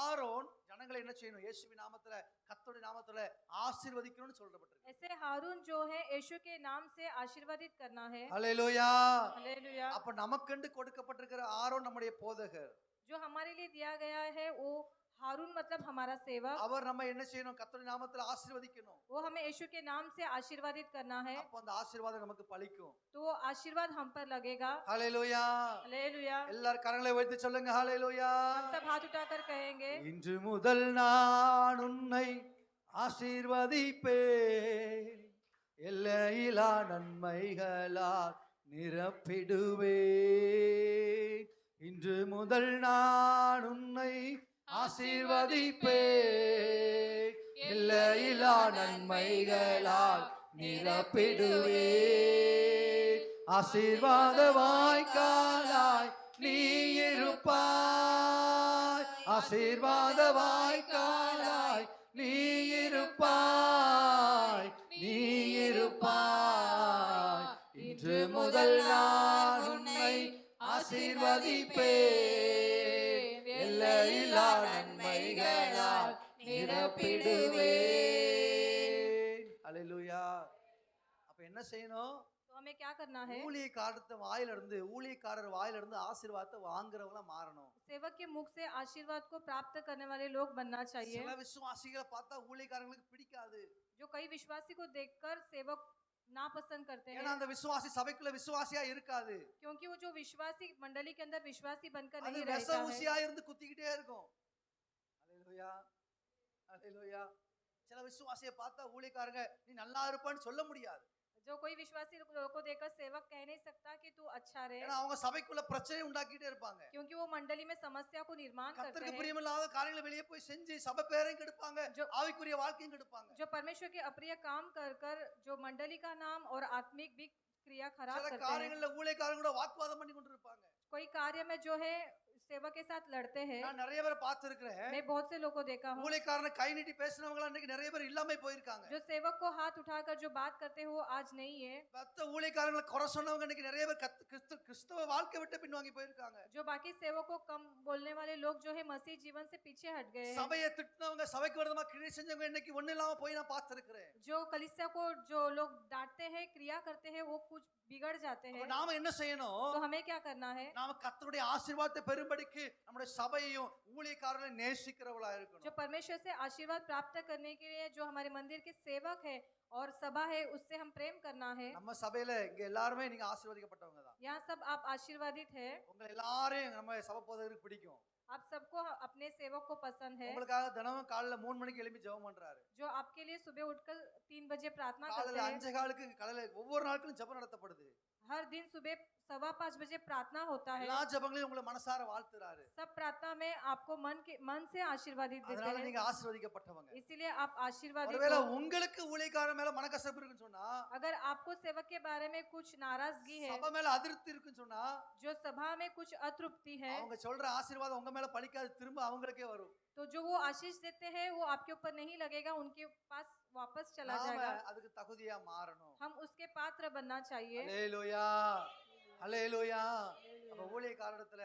ஆரோன் ஜனங்களை என்ன செய்யணும்? இயேசுவின் நாமத்துல, கர்த்தருடைய நாமத்துல ஆசீர்வதிக்கணும்னு சொல்லப்பட்டிருக்கு.
ऐसे हारून जो है यीशु के नाम से आशीर्वादित करना है।
ஹல்லேலூயா.
हालेलुया।
அப்ப நமக்கென்று கொடுக்கப்பட்டிருக்கிற ஆரோன் நம்முடைய போதகர்.
जो हमारे लिए दिया गया है वो हारून मतलब हमारा सेवक।
அவர் நம்ம என்ன செய்யணும்? கர்த்தருடைய நாமத்துல ஆசீர்வதிக்கணும்.
वो हमें यीशु के नाम से आशीर्वादित करना है।
அப்ப அந்த ஆசீர்வாதம் நமக்கு பலிக்கும்.
तो वो आशीर्वाद हम पर लगेगा।
ஹல்லேலூயா.
हालेलुया।
எல்லாரும் கரங்களை உயர்த்தி சொல்லுங்க ஹல்லேலூயா.
हम सब हाथ उठाकर कहेंगे,
இன்று முதல் நான் உன்னை ஆசீர்வதிப்பேன், எல்லையிலா நன்மைகளால் நிரப்பிடுவேன். இன்று முதல் நான் உன்னை ஆசீர்வதிப்பேன், எல்லையிலா நன்மைகளால் நிரப்பிடுவேன். ஆசீர்வாத வாய்க்காலாய் நீ இருப்பாய். ஆசீர்வாத வாய்க்காலாய் நீ இருப்பாய். நீ இருப்பாய். இன்று முதல் நான் உன்னை ஆசீர்வதிப்பேன். எல்லையில்லா நன்மைகளால் நிரப்பிடுவேன். அல்லேலூயா. அப்ப என்ன செய்யணும்?
तो हमें क्या करना है?
ஊழியக்காரர் வாயிலிருந்து ஆசீர்வாதத்தை வாங்குறவங்களா மாறணும்.
सेवक के मुख से आशीर्वाद को प्राप्त करने वाले लोग बनना चाहिए.
சில விசுவாசிகளை பார்த்தா ஊழியக்காரங்களுக்கு பிடிக்காது.
जो कई विश्वासी को देखकर सेवक नापसंद करते
ஏன்னா
हैं,
அந்த விசுவாசி சபைக்குள்ள விசுவாசியா இருக்காது.
क्योंकि वो जो विश्वासी मंडली के अंदर विश्वासी बनकर
அது
नहीं
விச
रहता है.
ஊசியா இருந்து குத்திக்கிட்டே இருக்கும். அல்லேலூயா. அல்லேலூயா. சில விசுவாசியை பார்த்தா ஊழியக்காரங்க நீ நல்லா இருப்பான்னு சொல்ல முடியாது.
जो कोई विश्वासी लोगों को देखकर सेवक कह नहीं सकता कि तू अच्छा रहे,
ஏன்னா அவங்க சபைக்குள்ள பிரச்சனை உண்டாக்கிட்டே இருப்பாங்க.
क्योंकि वो मंडली में समस्या को निर्माण करते
கர்த்தருக்கு
हैं.
பிரியமில்லாத காரியங்களை வெளியே போய் செஞ்சு சபை பேரையும் கெடுப்பாங்க, ஆவிக்குரிய வாழ்க்கையும் கெடுப்பாங்க.
जो परमेश्वर के अप्रिय काम कर कर जो मंडली का नाम और आत्मिक भी क्रिया खराब
சில
करते हैं.
காரியங்கள்ல ஊழியக்காரங்க கூட வாக்குவாதம் பண்ணி கொண்டிருப்பாங்க.
कोई कार्य में जो है सेवक के साथ लड़ते हैं.
நான் நிறைய பேரை பார்த்திருக்கிறேன்.
मैं बहुत से लोगों को देखा हूँ,
ஊழியக்காரனை கை நீட்டி பேசினவங்க இன்னைக்கு நிறைய பேர் இல்லாம போயிருக்காங்க.
जो सेवक को हाथ उठाकर जो बात करते हो आज नहीं है.
மத்த ஊழியக்காரங்களை குறை சொன்னவங்க இன்னைக்கு நிறைய பேர் கிறிஸ்தவ வாழ்க்கை விட்டு பின்வாங்கி போயிருக்காங்க.
जो बाकी सेवक को कम बोलने वाले लोग जो है मसीह जीवन से पीछे हट गए हैं.
சபையை திட்டினவங்க சபைக்கு விரோதமா கிரியை செஞ்சவங்க இன்னைக்கு ஒண்ணு இல்லாம போய் நான் பார்த்திருக்கிறேன்.
जो कलीसिया को जो लोग डांटते हैं, क्रिया करते हैं, वो कुछ बिगड़ जाते हैं.
நாம என்ன செய்யணும்?
तो हमें क्या करना है?
நாம கர்த்தருடைய ஆசீர்வாதத்தை பெறும்படிக்கு நம்முடைய சபையையும் ஊழியக்காரர்களை நேசிக்கிறவளா
जो
இருக்கணும்.
परमेश्वर से आशीर्वाद प्राप्त करने के लिए जो हमारे मंदिर के सेवक है और सभा है, उससे हम प्रेम करना है.
நம்ம சபையில இங்க எல்லாருமே நீங்க ஆசீர்வதிக்கப்பட்டவங்க தான்.
यहाँ सब आप आशीर्वादित है.
உங்களை எல்லாரையும் நம்ம சபை போதகருக்கு பிடிக்கும்.
आप सबको अपने सेवक को पसंद है,
உங்களுக்காக தினமும் காலையில 3 மணிக்கு எழுப்பி ஜெபம் பண்றாரு.
जो आपके लिए सुबह उठकर 3 बजे प्रार्थना
காலையில
करते हैं.
5:15க்கு காலையில ஒவ்வொரு நாளுக்கும் ஜெபம் நடத்தப்படுது.
हर दिन सुबह 5:15 बजे प्रार्थना होता है.
எல்லா ஜெபங்களையும் உங்களை மனசார வாழ்த்துறாரு.
सब प्रार्थना में आपको मन से आशीर्वादित देते
அதனால
हैं.
நீங்க ஆசீர்வதிக்கப்பட்டவங்க.
इसीलिए आप आशीर्वादित
ஒருவேளை
हो.
உங்களுக்கு ஊழியக்காரர் மேல மனக்கசப்பு இருக்குன்னு சொன்னா,
अगर आपको सेवक के बारे में कुछ नाराजगी है,
சபை மேல அதிருப்தி இருக்குன்னு சொன்னா,
जो सभा में कुछ अतृप्ति है,
அவங்க சொல்ற ஆசீர்வாதம் உங்க மேல பலிக்காது, திரும்ப அவங்களுக்கே வரும்.
तो जो वो आशीष देते हैं वो आपके ऊपर नहीं लगेगा, उनके पास वापस चला
நாம
जाएगा.
அதுக்கு தகுதியா மாறணும்.
हम उसके पात्र बनना चाहिए.
அல்லேலூயா. அல்லேலூயா. அப்ப ஊழியக்காரரிடத்துல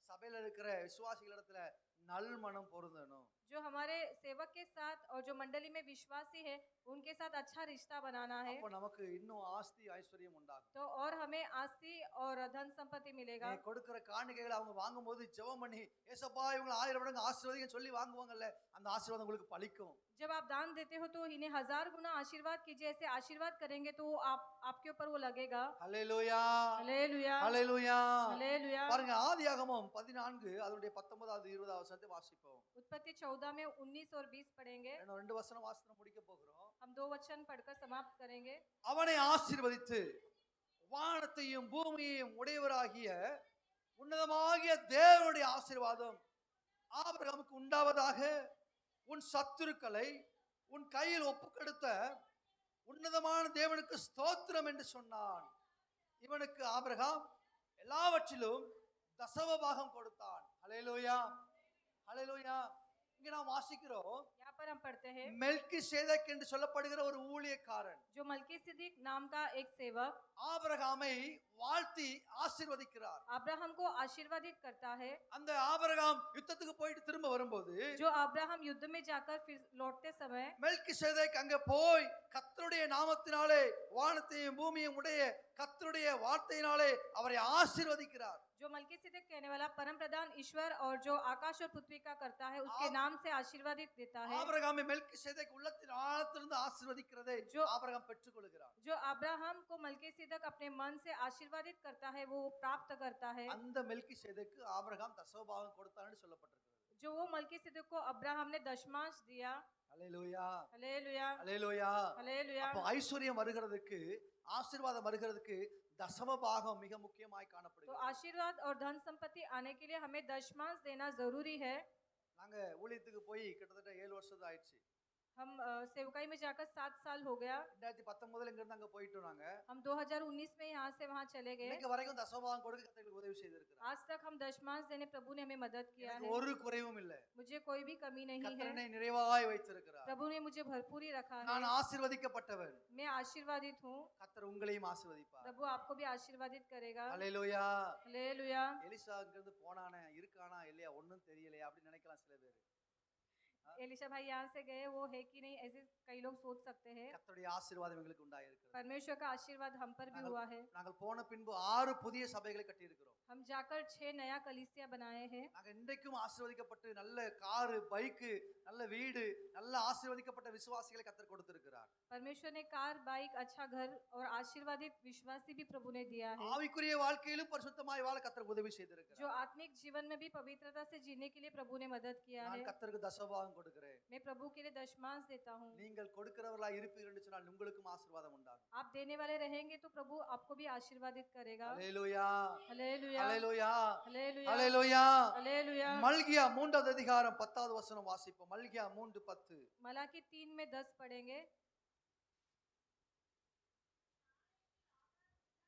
சபையில இருக்கிற விசுவாசிகளிடத்துல நல்மனம் பொருந்தணும்.
जो हमारे सेवक के साथ और जो मंडली में विश्वासी है उनके साथ अच्छा रिश्ता बनाना है,
அப்ப நமக்கு இன்னும் ஆஸ்தி ஐஸ்வர்யம் உண்டாகும்.
तो और हमें आस्ती और धन संपत्ति मिलेगा.
நீ கொடுக்கிற காணிக்கைகளை அவங்க வாங்கும்போது ஜெபம் பண்ணி ஏசப்பா இவங்களை 1000 மடங்கு ஆசீர்வதிங்கன்னு சொல்லி வாங்குவாங்கல்ல, அந்த ஆசீர்வாதம் உங்களுக்கு பலிக்கும்.
जब आप दान देते हो तो इन्हें 1000 गुना आशीर्वाद कीजिए. ऐसे आशीर्वाद करेंगे तो आपके ऊपर वो लगेगा.
அல்லேலூயா.
हालेलुया,
அல்லேலூயா.
हालेलुया.
பாருங்க ஆதியாகமம் 14 அதனுடைய 19வது 20வது வசனத்தை வாசிப்போம்.
उत्पत्ति 14 में 19 और 20 पढ़ेंगे.
இன்னும் 2 வசனம் வாசித்து முடிக்க போகிறோம்.
हम 2 वचन पढ़कर समाप्त करेंगे.
அவனை ஆசீர்வதித்து வானத்தையும் பூமியையும் உடையவராகிய உன்னதமாகிய தேவனுடைய ஆசீர்வாதம் ஆபிரகாமுக்கு உண்டாவதாக. உன் சத்துருக்களை உன் கையில் ஒப்புக்கொடுத்த உன்னதமான தேவனுக்கு ஸ்தோத்திரம் என்று சொன்னான். இவனுக்கு ஆபிரகாம் எல்லாவற்றிலும் தசமபாகம் கொடுத்தான். அல்லேலூயா. அல்லேலூயா. இங்க நாம் வாசிக்கிறோம்,
यहाँ पर हम पढ़ते हैं
மெல்கிசேதேக் என்று சொல்லப்படுகிற ஒரு ஊழியக்காரன்
जो मलकीसिदक नाम का एक सेवक
ஆபிரகாமை வாழ்த்தி ஆசீர்வதிக்கிறார்.
अब्राहम को आशीर्वादित करता है.
அந்த ஆபிரகாம் யுத்தத்துக்கு போயிட்டு திரும்ப வரும்போது
जो अब्राहम युद्ध में जाकर फिर लौटते समय
மெல்கிசேதேக் அங்க போய் கர்த்தருடைய நாமத்தினாலே வானத்தையும் பூமியையும் உடைய கர்த்தருடைய வார்த்தையினாலே அவரை ஆசீர்வதிக்கிறார்.
जो मलकीसिदक कहने वाला परम प्रधान ईश्वर और जो आकाश और पृथ्वी का करता है उसके नाम से आशीर्वादित देता है.
ஆபிரகாமை மெல்கிசேதேக் உள்ளத்தின் ஆழத்திலிருந்து ஆசீர்வதிக்கிறதை ஆபிரகாம் பெற்றுக்கொள்கிறார்.
जो अब्राहम को मलकीसिदक अपने मन से आशीर्वादित करता है वो प्राप्त करता है.
அந்த மெல்கிசேதேக்கு ஆபிரகாம் தசமபாகம் கொடுத்தான்னு சொல்லப்பட்டிருக்கிறது.
जो वो मलकीसिदक को अब्राहम ने दशमांश दिया.
அல்லேலூயா.
हालेलुया,
அல்லேலூயா.
हालेलुया.
அப்போ ஐஸ்வர்யம் வருகிறதுக்கு ஆசீர்வாதம் வருகிறதுக்கு தசமபாகம் மிக முக்கியமாய்
तो
காணப்படுகிறது.
आशीर्वाद और धन संपत्ति आने के लिए हमें दशमांश देना जरूरी है.
நாங்க ஊழியத்துக்கு போய் கிட்டத்தட்ட 7 வருஷம் ஆயிடுச்சு.
हम सेवकाई में जाकर 7 साल हो गया।
2019 இங்க இருந்து அங்க போயிட்டோம் நாங்க.
हम 2019 में यहाँ से वहाँ चले गए।
இன்னைக்கு வரைக்கும் தசமபாகம் கொடுக்க கர்த்தர் உதவி செய்திருக்கிறார்.
आज तक हम दशमांश देने प्रभु ने हमें मदद किया
எனக்கு
है।
ஒரு குறைவும் இல்லை.
मुझे कोई भी कमी नहीं
கர்த்தர்
है।
என்னை நிறைவாய் வைத்திருக்கிறார்.
प्रभु ने मुझे भरपूरी रखा
நான்
है।
ஆசீர்வதிக்கப்பட்டவன்.
मैं आशीर्वादित हूँ।
கர்த்தர் உங்களையும் ஆசீர்வதிப்பார்.
प्रभु आपको भी आशीर्वादित करेगा।
அல்லேலூயா.
हालेलुया।
எலிசா அங்க இருந்து போனானே இருக்கானா இல்லையா ஒண்ணும் தெரியலையா அப்படி நினைக்கலாம் சில பேர்.
एलिशा भाई यहाँ से गए, वो है कि नहीं, ऐसे कई लोग सोच सकते हैं।
கர்த்தருடைய ஆசீர்வாதம் எங்களுக்கு உண்டாயிருக்கிறது.
परमेश्वर का आशीर्वाद हम पर भी हुआ है।
நாங்கள் போன பின்பு 6 புதிய சபைகளை கட்டி இருக்கிறோம்.
हम जाकर 6 नया कलीसिया बनाए हैं।
நாங்க இன்றைக்கும் ஆசீர்வதிக்கப்பட்டு நல்ல காரு பைக்கு நல்ல வீடு நல்ல ஆசீர்வதிக்கப்பட்ட விசுவாசிகளை கர்த்தர் கொடுத்திருக்கிறார்.
परमेश्वर ने कार, बाइक, अच्छा घर और आशीर्वादित विश्वासी भी प्रभु ने दिया है।
ஆவிக்குரிய வாழ்க்கையிலும் பரிசுத்தமாய் வாழ கர்த்தர் உதவி செய்திருக்கிறார்.
जो आत्मिक जीवन में भी पवित्रता से जीने के लिए प्रभु ने मदद किया
நான்
है।
கர்த்தருக்கு தசமபாகம் கொடுக்கிறேன்.
मैं प्रभु के लिए दशमांश देता हूँ।
நீங்கள் கொடுக்கிறவர்களாய் இருப்பீர்கள் என்று சொன்னால் உங்களுக்கும் ஆசீர்வாதம் உண்டாகும்.
आप देने वाले रहेंगे तो प्रभु आपको भी आशीर्वादित करेगा।
அல்லேலூயா.
हालेलुया।
அல்லேலூயா.
हालेलुया।
அல்லேலூயா.
हालेलुया।
மல்கியா 3வது அதிகாரம் 10வது வசனம் வாசிப்போம். மல்கியா 3:10.
मलाकी 3 में 10 पढ़ेंगे।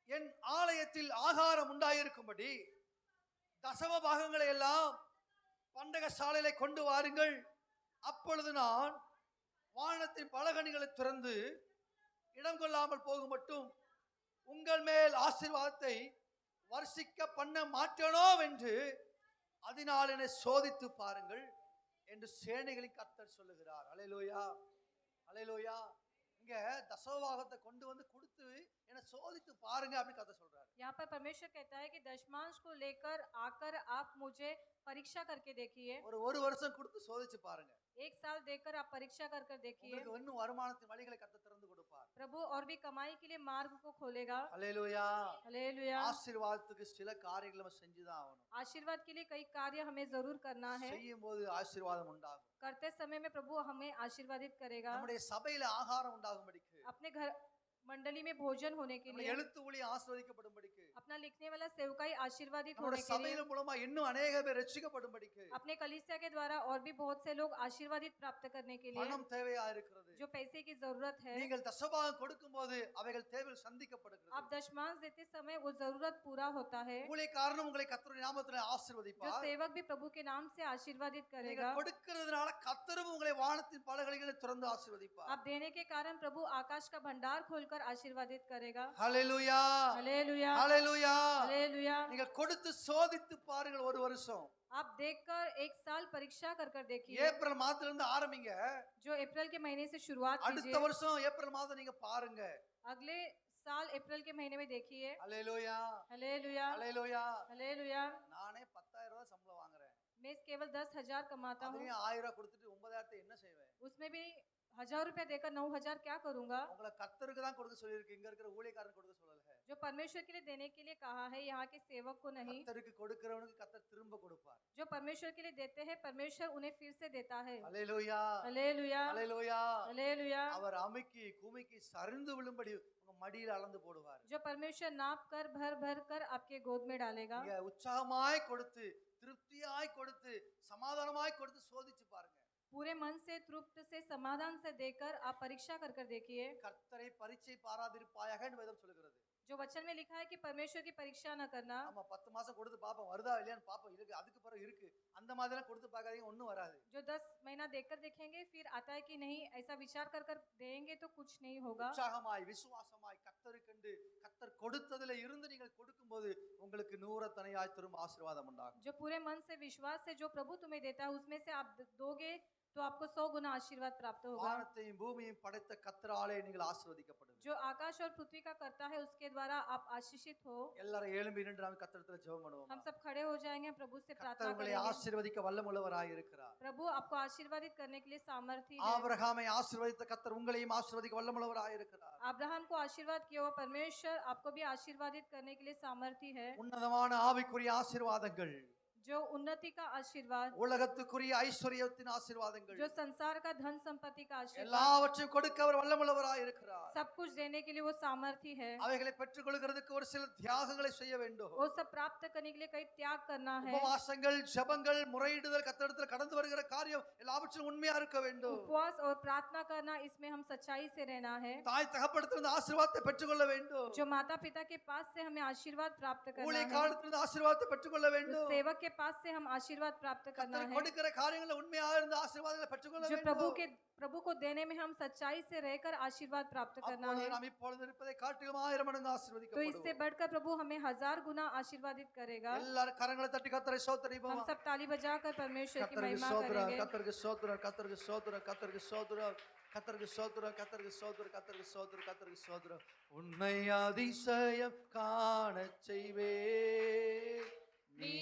என் ஆலயத்தில் ஆகாரம் உண்டாயிருக்கும்படி தசம பாகங்களை எல்லாம் பண்டக சாலையிலே கொண்டு வாருங்கள். அப்பொழுது நான் வானத்தின் பலகணிகளை திறந்து இடம் கொள்ளாமல் போகும் மட்டும் உங்கள் மேல் ஆசீர்வாதத்தை வர்ஷிக்க பண்ண மாட்டேனோ என்று அதனால் என்னை சோதித்து பாருங்கள் என்று சேனைகளின் கர்த்தர் சொல்லுகிறார். அல்லேலூயா. அல்லேலூயா. இங்க தசமபாகத்தை கொண்டு வந்து கொடுத்து என்னை சோதித்து பாருங்க அப்படின்னு கர்த்தர் சொல்றாரு.
यहाँ पर परमेश्वर कहता है कि दशमांश को लेकर आकर आप मुझे परीक्षा करके देखिए।
ஒரு வருஷம் கொடுத்து சோதிச்சு பாருங்க.
1 साल देकर आप परीक्षा कर कर देखिए।
உங்களுக்கு இன்னும் வருமானத்தின் வழிகளை கர்த்தர் திறந்து கொடுப்பார்.
प्रभु और भी कमाई के लिए मार्ग को खोलेगा।
அல்லேலூயா.
हालेलुया।
ஆசீர்வாதத்துக்கு சில காரியங்களை நம்ம செஞ்சுதான் ஆகணும்.
आशीर्वाद के लिए कई कार्य हमें जरूर करना है।
செய்யும் போது ஆசீர்வாதம் உண்டாகும்.
करते समय में प्रभु हमें आशीर्वादित करेगा।
நம்முடைய சபையில ஆகாரம் உண்டாகும்படிக்கு,
अपने घर मंडली में भोजन होने के
நம்முடைய
लिए,
எழுத்து ஊழியம் ஆசீர்வதிக்கப்படும்படிக்கு,
अपना लिखने वाला सेवकाई आशीर्वादित
நம்முடைய
होने के लिए,
சபையின் மூலமா இன்னும் अनेक பேர் ரட்சிக்கப்படும்படிக்கு
अपने कलीसिया के द्वारा और भी बहुत से लोग आशीर्वादित प्राप्त करने के लिए,
பணம் தேவையா இருக்கிறது.
जो पैसे की जरूरत है,
நீங்கள் தசமபாகம் கொடுக்கும்போது அவைகள் தேவைகள் சந்திக்கப்படுகிறது.
आप दशमांश देते समय वो जरूरत पूरा होता है।
ஊழியக்காரனும் உங்களை கர்த்தருடைய நாமத்திலே
जो
ஆசீர்வதிப்பார்.
सेवक भी प्रभु के नाम से आशीर्वादित
நீங்கள்
करेगा।
கொடுக்கிறதுனால கர்த்தரும் உங்களை வானத்தின் பலகணிகளை திறந்து ஆசீர்வதிப்பார்.
आप देने के कारण प्रभु आकाश का भंडार खोलकर आशीर्वादित करेगा।
ஹல்லேலூயா.
हालेलुया।
ஹல்லேலூயா.
हालेलुया।
நீங்கள் கொடுத்து சோதித்து பாருங்கள் ஒரு வருஷம்.
आप देखकर 1 साल परीक्षा कर कर देखिए।
ஏப்ரல் மாதத்துல இருந்து ஆரம்பிங்க.
जो अप्रैल के महीने से शुरुआत
அடுத்த
कीजिए।
வருஷம் ஏப்ரல் மாதம் நீங்க பாருங்க.
अगले साल अप्रैल के महीने में देखिए।
ஹல்லேலூயா.
हालेलुया।
ஹல்லேலூயா.
हालेलुया।
நானே 10,000 ரூபாய் சம்பளம் வாங்குறேன்.
मैं केवल 10,000 कमाता हूँ।
அதுலயும் 1000 ரூபாய் கொடுத்துட்டு 9,000 என்ன செய்வேன்?
उसमें भी 1,000 रुपया देकर 9,000 क्या करूँगा?
உங்களை கர்த்தருக்கு தான் கொடுக்க சொல்லியிருக்கு. இங்க இருக்கிற ஊழியக்காரன் கொடுக்க சொல்லல.
जो परमेश्वर के लिए देने के लिए कहा है, यहाँ के सेवक को नहीं।
கர்த்தருக்கு கொடுக்கிறவனுக்கு கர்த்தர் திரும்ப கொடுப்பார்.
जो परमेश्वर के लिए देते हैं, परमेश्वर उन्हें फिर से देता है।
ஹல்லேலூயா.
हालेलुया।
ஹல்லேலூயா.
हालेलुया।
அவர் அமுக்கி குமிக்கி சரிந்து விழும்படி உங்க மடியில அளந்து போடுவார்.
जो परमेश्वर नाप कर भर भर कर आपके गोद में डालेगा।
நீங்க உற்சாகமாய் கொடுத்து திருப்தியாய் கொடுத்து சமாதானமாய் கொடுத்து சோதிச்சு பாருங்க.
पूरे मन से, तृप्त से, समाधान से देकर आप परीक्षा कर कर देखिए।
கர்த்தரை பரீட்சை பாராதிருப்பாயாக என்று வேதம் சொல்கிறது.
जो वचन में लिखा है कि परमेश्वर की परीक्षा न करना।
ஆமா 10 மாசம் கொடுத்து பாப்போம் வருதா இல்லையான்னு பாப்போம். இருக்கு அதுக்கு பிறகு இருக்கு. அந்த மாதிரிலாம் கொடுத்து பார்க்காதீங்க ஒண்ணும் வராது.
जो 10 महीना देखकर देखेंगे, फिर आता है कि नहीं, ऐसा विचार कर कर देंगे तो कुछ नहीं होगा।
உற்சாகமாய் விசுவாசமாய் கர்த்தருக்கென்று கர்த்தர் கொடுத்ததிலே இருந்து நீங்கள் கொடுக்கும்போது உங்களுக்கு நூறத்தனையாய் திரும்ப ஆசீர்வாதம் உண்டாகும்.
जो पूरे मन से, विश्वास से जो प्रभु तुम्हें देता है, उसमें से आप दोगे तो आपको 100 गुना आशीर्वाद प्राप्त होगा।
வானத்தையும் பூமியையும் படைத்த கர்த்தராலே நீங்கள் ஆசீர்வதிக்கப்படுவீர்கள்.
जो आकाश और पृथ्वी का करता है, उसके द्वारा आप आशीषित हो।
எல்லாரும் எழும்பி நின்று நாம் கர்த்தரிடத்தில் ஜெபம் பண்ணுவோம்.
हम सब खड़े हो जाएंगे, प्रभु से
கர்த்தர்
प्रार्थना
உங்களை
करेंगे।
ஆசீர்வதிக்க வல்லமுள்ளவராய் இருக்கிறார்.
प्रभु आपको आशीर्वादित करने के लिए सामर्थ्य है।
ஆபிரகாமை ஆசீர்வதித்த கர்த்தர் உங்களையும் ஆசீர்வதிக்க வல்லமுள்ளவராய் இருக்கிறார்.
अब्राहम को आशीर्वाद किया हुआ परमेश्वर आपको भी आशीर्वादित करने के लिए सामर्थ्य है।
உன்னதமான ஆவிக்குரிய ஆசீர்வாதங்கள்
जो उन्नति का आशीर्वाद,
உலகத்துக்குரிய ஐஸ்வர்யத்தின் ஆசீர்வாதங்கள்
जो संसार का धन संपत्ति का आशीर्वाद,
எல்லாவற்றையும் கொடுக்க அவர் வல்லமுள்ளவராய் இருக்கிறார்.
सब कुछ देने के लिए वो सामर्थी है।
அவைகளை பெற்றுக்கொள்கிறதுக்கு ஒரு சில தியாகங்களை செய்ய வேண்டும்.
वो सब प्राप्त करने के लिए कई त्याग करना है।
உபவாசங்கள், ஜெபங்கள், முறையிடுதல், கர்த்தரிடத்தில் கடந்து வருகிற காரியம் எல்லாவற்றிலும் உண்மையா இருக்க வேண்டும்.
उपवास और प्रार्थना करना, इसमें हम सच्चाई से रहना है।
தாய் தகப்பனிடத்திலிருந்து ஆசீர்வாதத்தை பெற்றுக்கொள்ள வேண்டும்.
जो माता पिता के पास से हमें आशीर्वाद प्राप्त करना है,
ஊழியக்காரத்திலிருந்து ஆசீர்வாதத்தை பெற்றுக்கொள்ள வேண்டும்.
सेवक के पास से हम आशीर्वाद प्राप्त करना
கர்த்தர்
है।
கொடுக்கிற காரியங்களில் உண்மையா இருந்து ஆசீர்வாதங்களை பெற்றுக்கொள்ள
जो
வேண்டும்.
प्रभु को देने में हम सच्चाई से रहकर आशीर्वाद प्राप्त करना
அப்பொழுது
है।
நாம் இப்பொழுது இருப்பதை காட்டிலும் 1000 மடங்கு
तो
ஆசீர்வதிக்கப்படுவோம்.
इससे बढ़कर प्रभु हमें 1000 गुना आशीर्वादित करेगा।
எல்லாரும் கரங்களை தட்டி கர்த்தரை
हम
ஸ்தோத்திரிப்போம்.
सब ताली बजाकर परमेश्वर की
கர்த்தருக்கு
महिमा
ஸ்தோத்திரம்,
करेंगे।
கர்த்தருக்கு ஸ்தோத்திரம், கர்த்தருக்கு ஸ்தோத்திரம், கர்த்தருக்கு ஸ்தோத்திரம், கர்த்தருக்கு ஸ்தோத்திரம், கர்த்தருக்கு ஸ்தோத்திரம், கர்த்தருக்கு ஸ்தோத்திரம், கர்த்தருக்கு ஸ்தோத்திரம். உன்னை அதிசயம் காணச் செய்வேன்,
நீ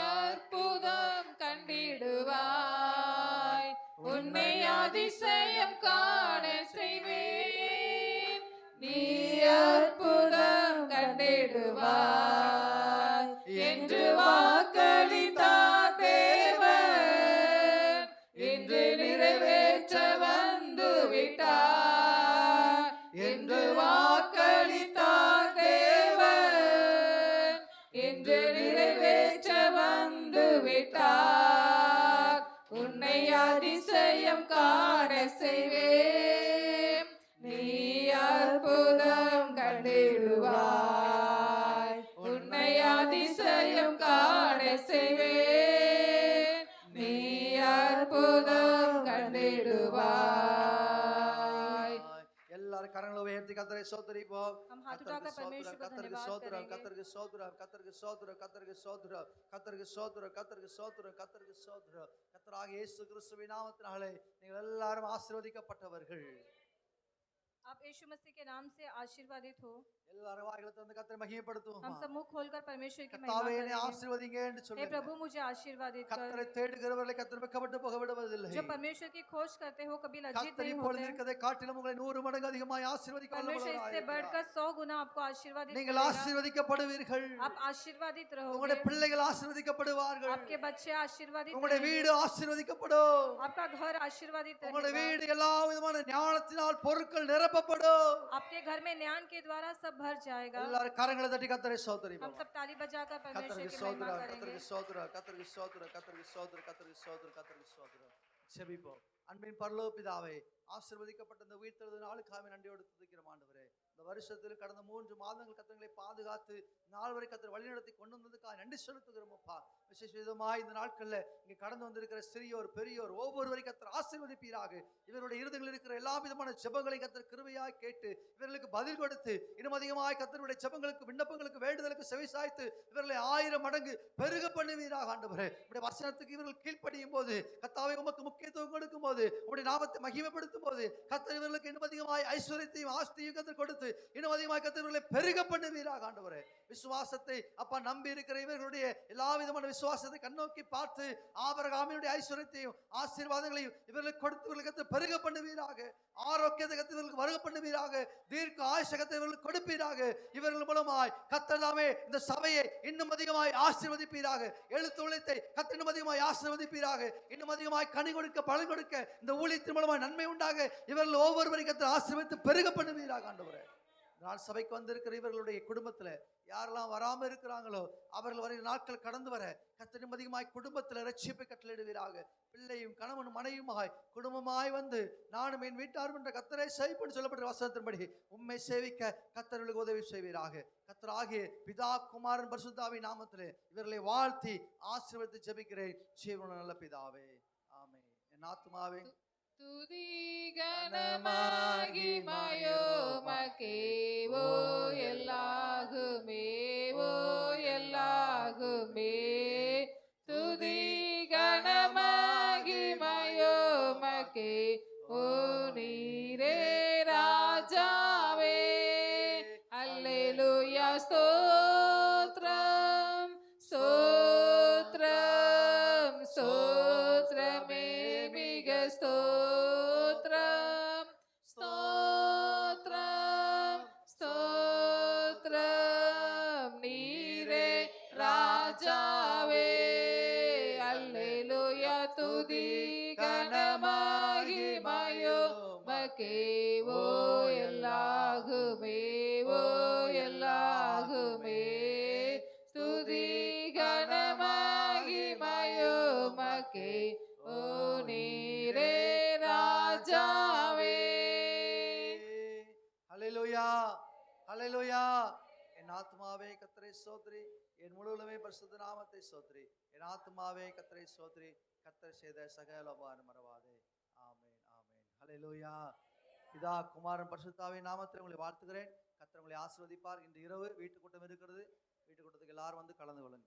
அற்புதம் கண்டிடுவாய், உன்னை அதிசயம் காண செய்வேன், நீ அற்புதம் கண்டிடுவாய் என்று வாக்களித்தார் தேவன், இன்று நிறைவேற்ற வந்து விட்டார் என்று வாக்களித்தார் தேவன், இன்று நிறைவேற்ற வந்து விட்டார், உன்னை அதிசயம் காண செய்வேன், நீ அற்புதம் கண்டிடுவாய், உன்னை அதிசயம் காண செய்வேன், நீ அற்புதம் கண்டிடுவாய்.
எல்லாரும் கரங்களை உயர்த்தி கர்த்தரை ஸ்தோத்திரிப்போம்.
हम हाथ उठाकर परमेश्वर को
கர்த்தருக்கு
धन्यवाद
ஸ்தோத்திரம்,
करेंगे।
கர்த்தருக்கு ஸ்தோத்திரம், கர்த்தருக்கு ஸ்தோத்திரம், கர்த்தருக்கு ஸ்தோத்திரம், கர்த்தருக்கு ஸ்தோத்திரம், கர்த்தருக்கு ஸ்தோத்திரம், கர்த்தருக்கு ஸ்தோத்திரம். கர்த்தராகிய இயேசு கிறிஸ்துவின் நாமத்தினாலே நீங்கள் எல்லாரும் ஆசீர்வதிக்கப்பட்டவர்கள்.
आप यीशु मसीह के नाम से आशीर्वादित हो।
எல்லாரும் வாய்களை திறந்து கர்த்தரை மகிமைப்படுத்துவோம்.
हम सब मुख खोलकर परमेश्वर की महिमा
கர்த்தாவே என்னை
करेंगे।
ஆசீர்வதிங்க என்று
हे
சொல்லுங்க.
प्रभु मुझे आशीर्वादित
கர்த்தரை
कर।
தேடுகிறவர்களை கர்த்தர் வெட்கப்பட்டு போக விடுவதில்லை.
जो परमेश्वर की खोज करते हो कभी लज्जित
கர்த்தர்
नहीं
இப்பொழுது
होते।
இருக்கிறதை காட்டிலும் உங்களை 100 மடங்கு அதிகமாய் ஆசீர்வதிக்க
परमेश्वर इससे
வல்லவராய்
बढ़कर
இருக்கிறார்.
100 गुना आपको आशीर्वादित
நீங்கள்
करेगा।
ஆசீர்வதிக்கப்படுவீர்கள்.
आप आशीर्वादित
உங்களுடைய
रहोगे।
பிள்ளைகள் ஆசீர்வதிக்கப்படுவார்கள்.
आपके बच्चे आशीर्वादित
உங்களுடைய
रहेंगे।
வீடு ஆசீர்வதிக்கப்படும்.
आपका घर आशीर्वादित
உங்களுடைய
रहेगा।
வீடு எல்லா விதமான ஞானத்தினால் பொருட்கள் நிரப்பப்படும்.
आपके घर में ज्ञान के द्वारा सब भर जाएगा।
எல்லாரும் கரங்களை தட்டி கர்த்தரை ஸ்தோத்திரிப்போம்.
हम सब ताली बजाकर परमेश्वर
கர்த்தருக்கு
की महिमा
ஸ்தோத்திரம்,
करेंगे।
கர்த்தருக்கு ஸ்தோத்திரம், கர்த்தருக்கு ஸ்தோத்திரம், கர்த்தருக்கு ஸ்தோத்திரம், கர்த்தருக்கு ஸ்தோத்திரம், கர்த்தருக்கு ஸ்தோத்திரம். ஜெபிப்போம். அன்பின் பரலோக பிதாவே, ஆசீர்வதிக்கப்பட்ட இந்த உயிர்த்தெழுந்த நாளுக்காக நன்றியோடு துதிக்கிறோம் ஆண்டவரே. இந்த வருஷத்தில் கடந்த 3 மாதங்கள் கர்த்தர்களை பாதுகாத்து நாள் வரை கர்த்தர் வழிநடத்தி கொண்டு வந்ததுக்காக நன்றி செலுத்துகிறோம் அப்பா. விசேஷ விதமாய் இந்த நாட்கள்ல இங்கே கடந்து வந்திருக்கிற சிறியோர் பெரியோர் ஒவ்வொருவரை கர்த்தர் ஆசீர்வதிப்பீராக. இவருடைய இருதயங்களில் இருக்கிற எல்லா விதமான ஜெபங்களை கர்த்தர் கிருபையாய் கேட்டு இவர்களுக்கு பதில் கொடுத்து இன்னும் அதிகமாய் கர்த்தருடைய ஜெபங்களுக்கு, விண்ணப்பங்களுக்கு, வேண்டுதலுக்கு செவிசாய்த்து இவர்களை 1000 மடங்கு பெருக பண்ணுவீராக ஆண்டவரே. உடைய வசனத்துக்கு இவர்கள் கீழ்ப்படியும் போது, கர்த்தாவே உமக்கு முக்கியத்துவம் கொடுக்கும் போது, உடைய நாமத்தை மகிமைப்படுத்தும் போது கர்த்தர் இவர்களுக்கு இன்னும் அதிகமாய் ஐஸ்வர்யத்தையும் ஆஸ்தியையும் கர்த்தர் கொடுத்து இன்னும் அதிகமாய் கர்த்தர் இவர்களை பெருக பண்ணுவீராக ஆண்டவரே. விசுவாசத்தை அப்பா நம்பி இருக்கிற இவர்களுடைய எல்லா விதமான விசுவாசத்தை கண்ணோக்கி பார்த்து ஆபிரகாமினுடைய ஐஸ்வர்யத்தையும் ஆசீர்வாதங்களையும் இவர்களுக்கு கொடுத்து இவர்களுக்கு பெருக பண்ணுவீராக. ஆரோக்கியத்தை கர்த்தர் இவர்களுக்கு வருக பண்ணுவீராக. தீர்க்க ஆயுசகத்தை இவர்களுக்கு கொடுப்பீராக. இவர்கள் மூலமாய் கர்த்தர் தாமே இந்த சபையை இன்னும் அதிகமாய் ஆசீர்வதிப்பீராக. எழுத்துழைத்தை கர்த்தர் இன்னும் அதிகமாய் ஆசீர்வதிப்பீராக. இன்னும் அதிகமாய் கனி கொடுக்க, பலன் கொடுக்க, இந்த ஊழியத்தின் மூலமாய் நன்மை உண்டாக இவர்கள் ஒவ்வொருவரையும் கர்த்தர் ஆசீர்வதித்து பெருக பண்ணுவீராக ஆண்டவரே. நான் சபைக்கு வந்திருக்கிற இவர்களுடைய குடும்பத்துல யாரெல்லாம் வராம இருக்கிறாங்களோ அவர்கள் வரை நாட்கள் கடந்து வர கர்த்தர் அதிகமாய் குடும்பத்துல ரட்சிப்பை கட்டளையிடுவீராக. பிள்ளையும் கணவனும் மனைவியுமாய் குடும்பமாய் வந்து நானும் என் வீட்டாரும் என்ற கர்த்தரை செய்ப்பன்னு சொல்லப்பட்ட வசனத்தின்படி உம்மை சேவிக்க கர்த்தர்களுக்கு உதவி செய்வீராக. கர்த்தராகிய பிதா, குமாரன், பரிசுத்தாவின் நாமத்திலே இவர்களை வாழ்த்தி ஆசீர்வதித்து ஜெபிக்கிறேன் ஜீவனுள்ள நல்ல பிதாவே, ஆமென். என் ஆத்துமாவே
துதி கனமகிமையோமக்கே ஓ எல்லாகுமே, ஓ எல்லாகுமே. துதி கனமகிமையோமக்கே ஓ நீரே ராஜாவே. அல்லேலூயா ஸ்தோத்ரம், ஸ்தோத்ரம், ஸ்தோத்ரமே மிக ஸ்தோத்ரம், ஸ்தோத்ரம், உமக்கே ஓ எல்லாகுமே ஓ எல்லாகுமே துதி கனமகிமையுமக்கே ஓ நீரே ராஜாவே.
ஹல்லேலூயா ஹல்லேலூயா. என் ஆத்மாவே கர்த்தரை ஸ்தோத்திரி, என் முழுவதுமே பரிசுத்த நாமத்தை ஸ்தோத்திரி. என் ஆத்மாவே கர்த்தரை ஸ்தோத்திரி, கர்த்தர் செய்த சகல உபகாரம் மறவாதே. ஆமென் ஆமென். ஹல்லேலூயா. பிதா குமாரன் பரிசுத்தாவின் நாமத்தில் உங்களை வாழ்த்துகிறேன். கர்த்தர் உங்களை ஆசீர்வதிப்பார். இன்று இரவு வீட்டு கூட்டம் இருக்கிறது. வீட்டு கூட்டத்துக்கு எல்லாரும் வந்து கலந்து கொள்ளுங்கள்.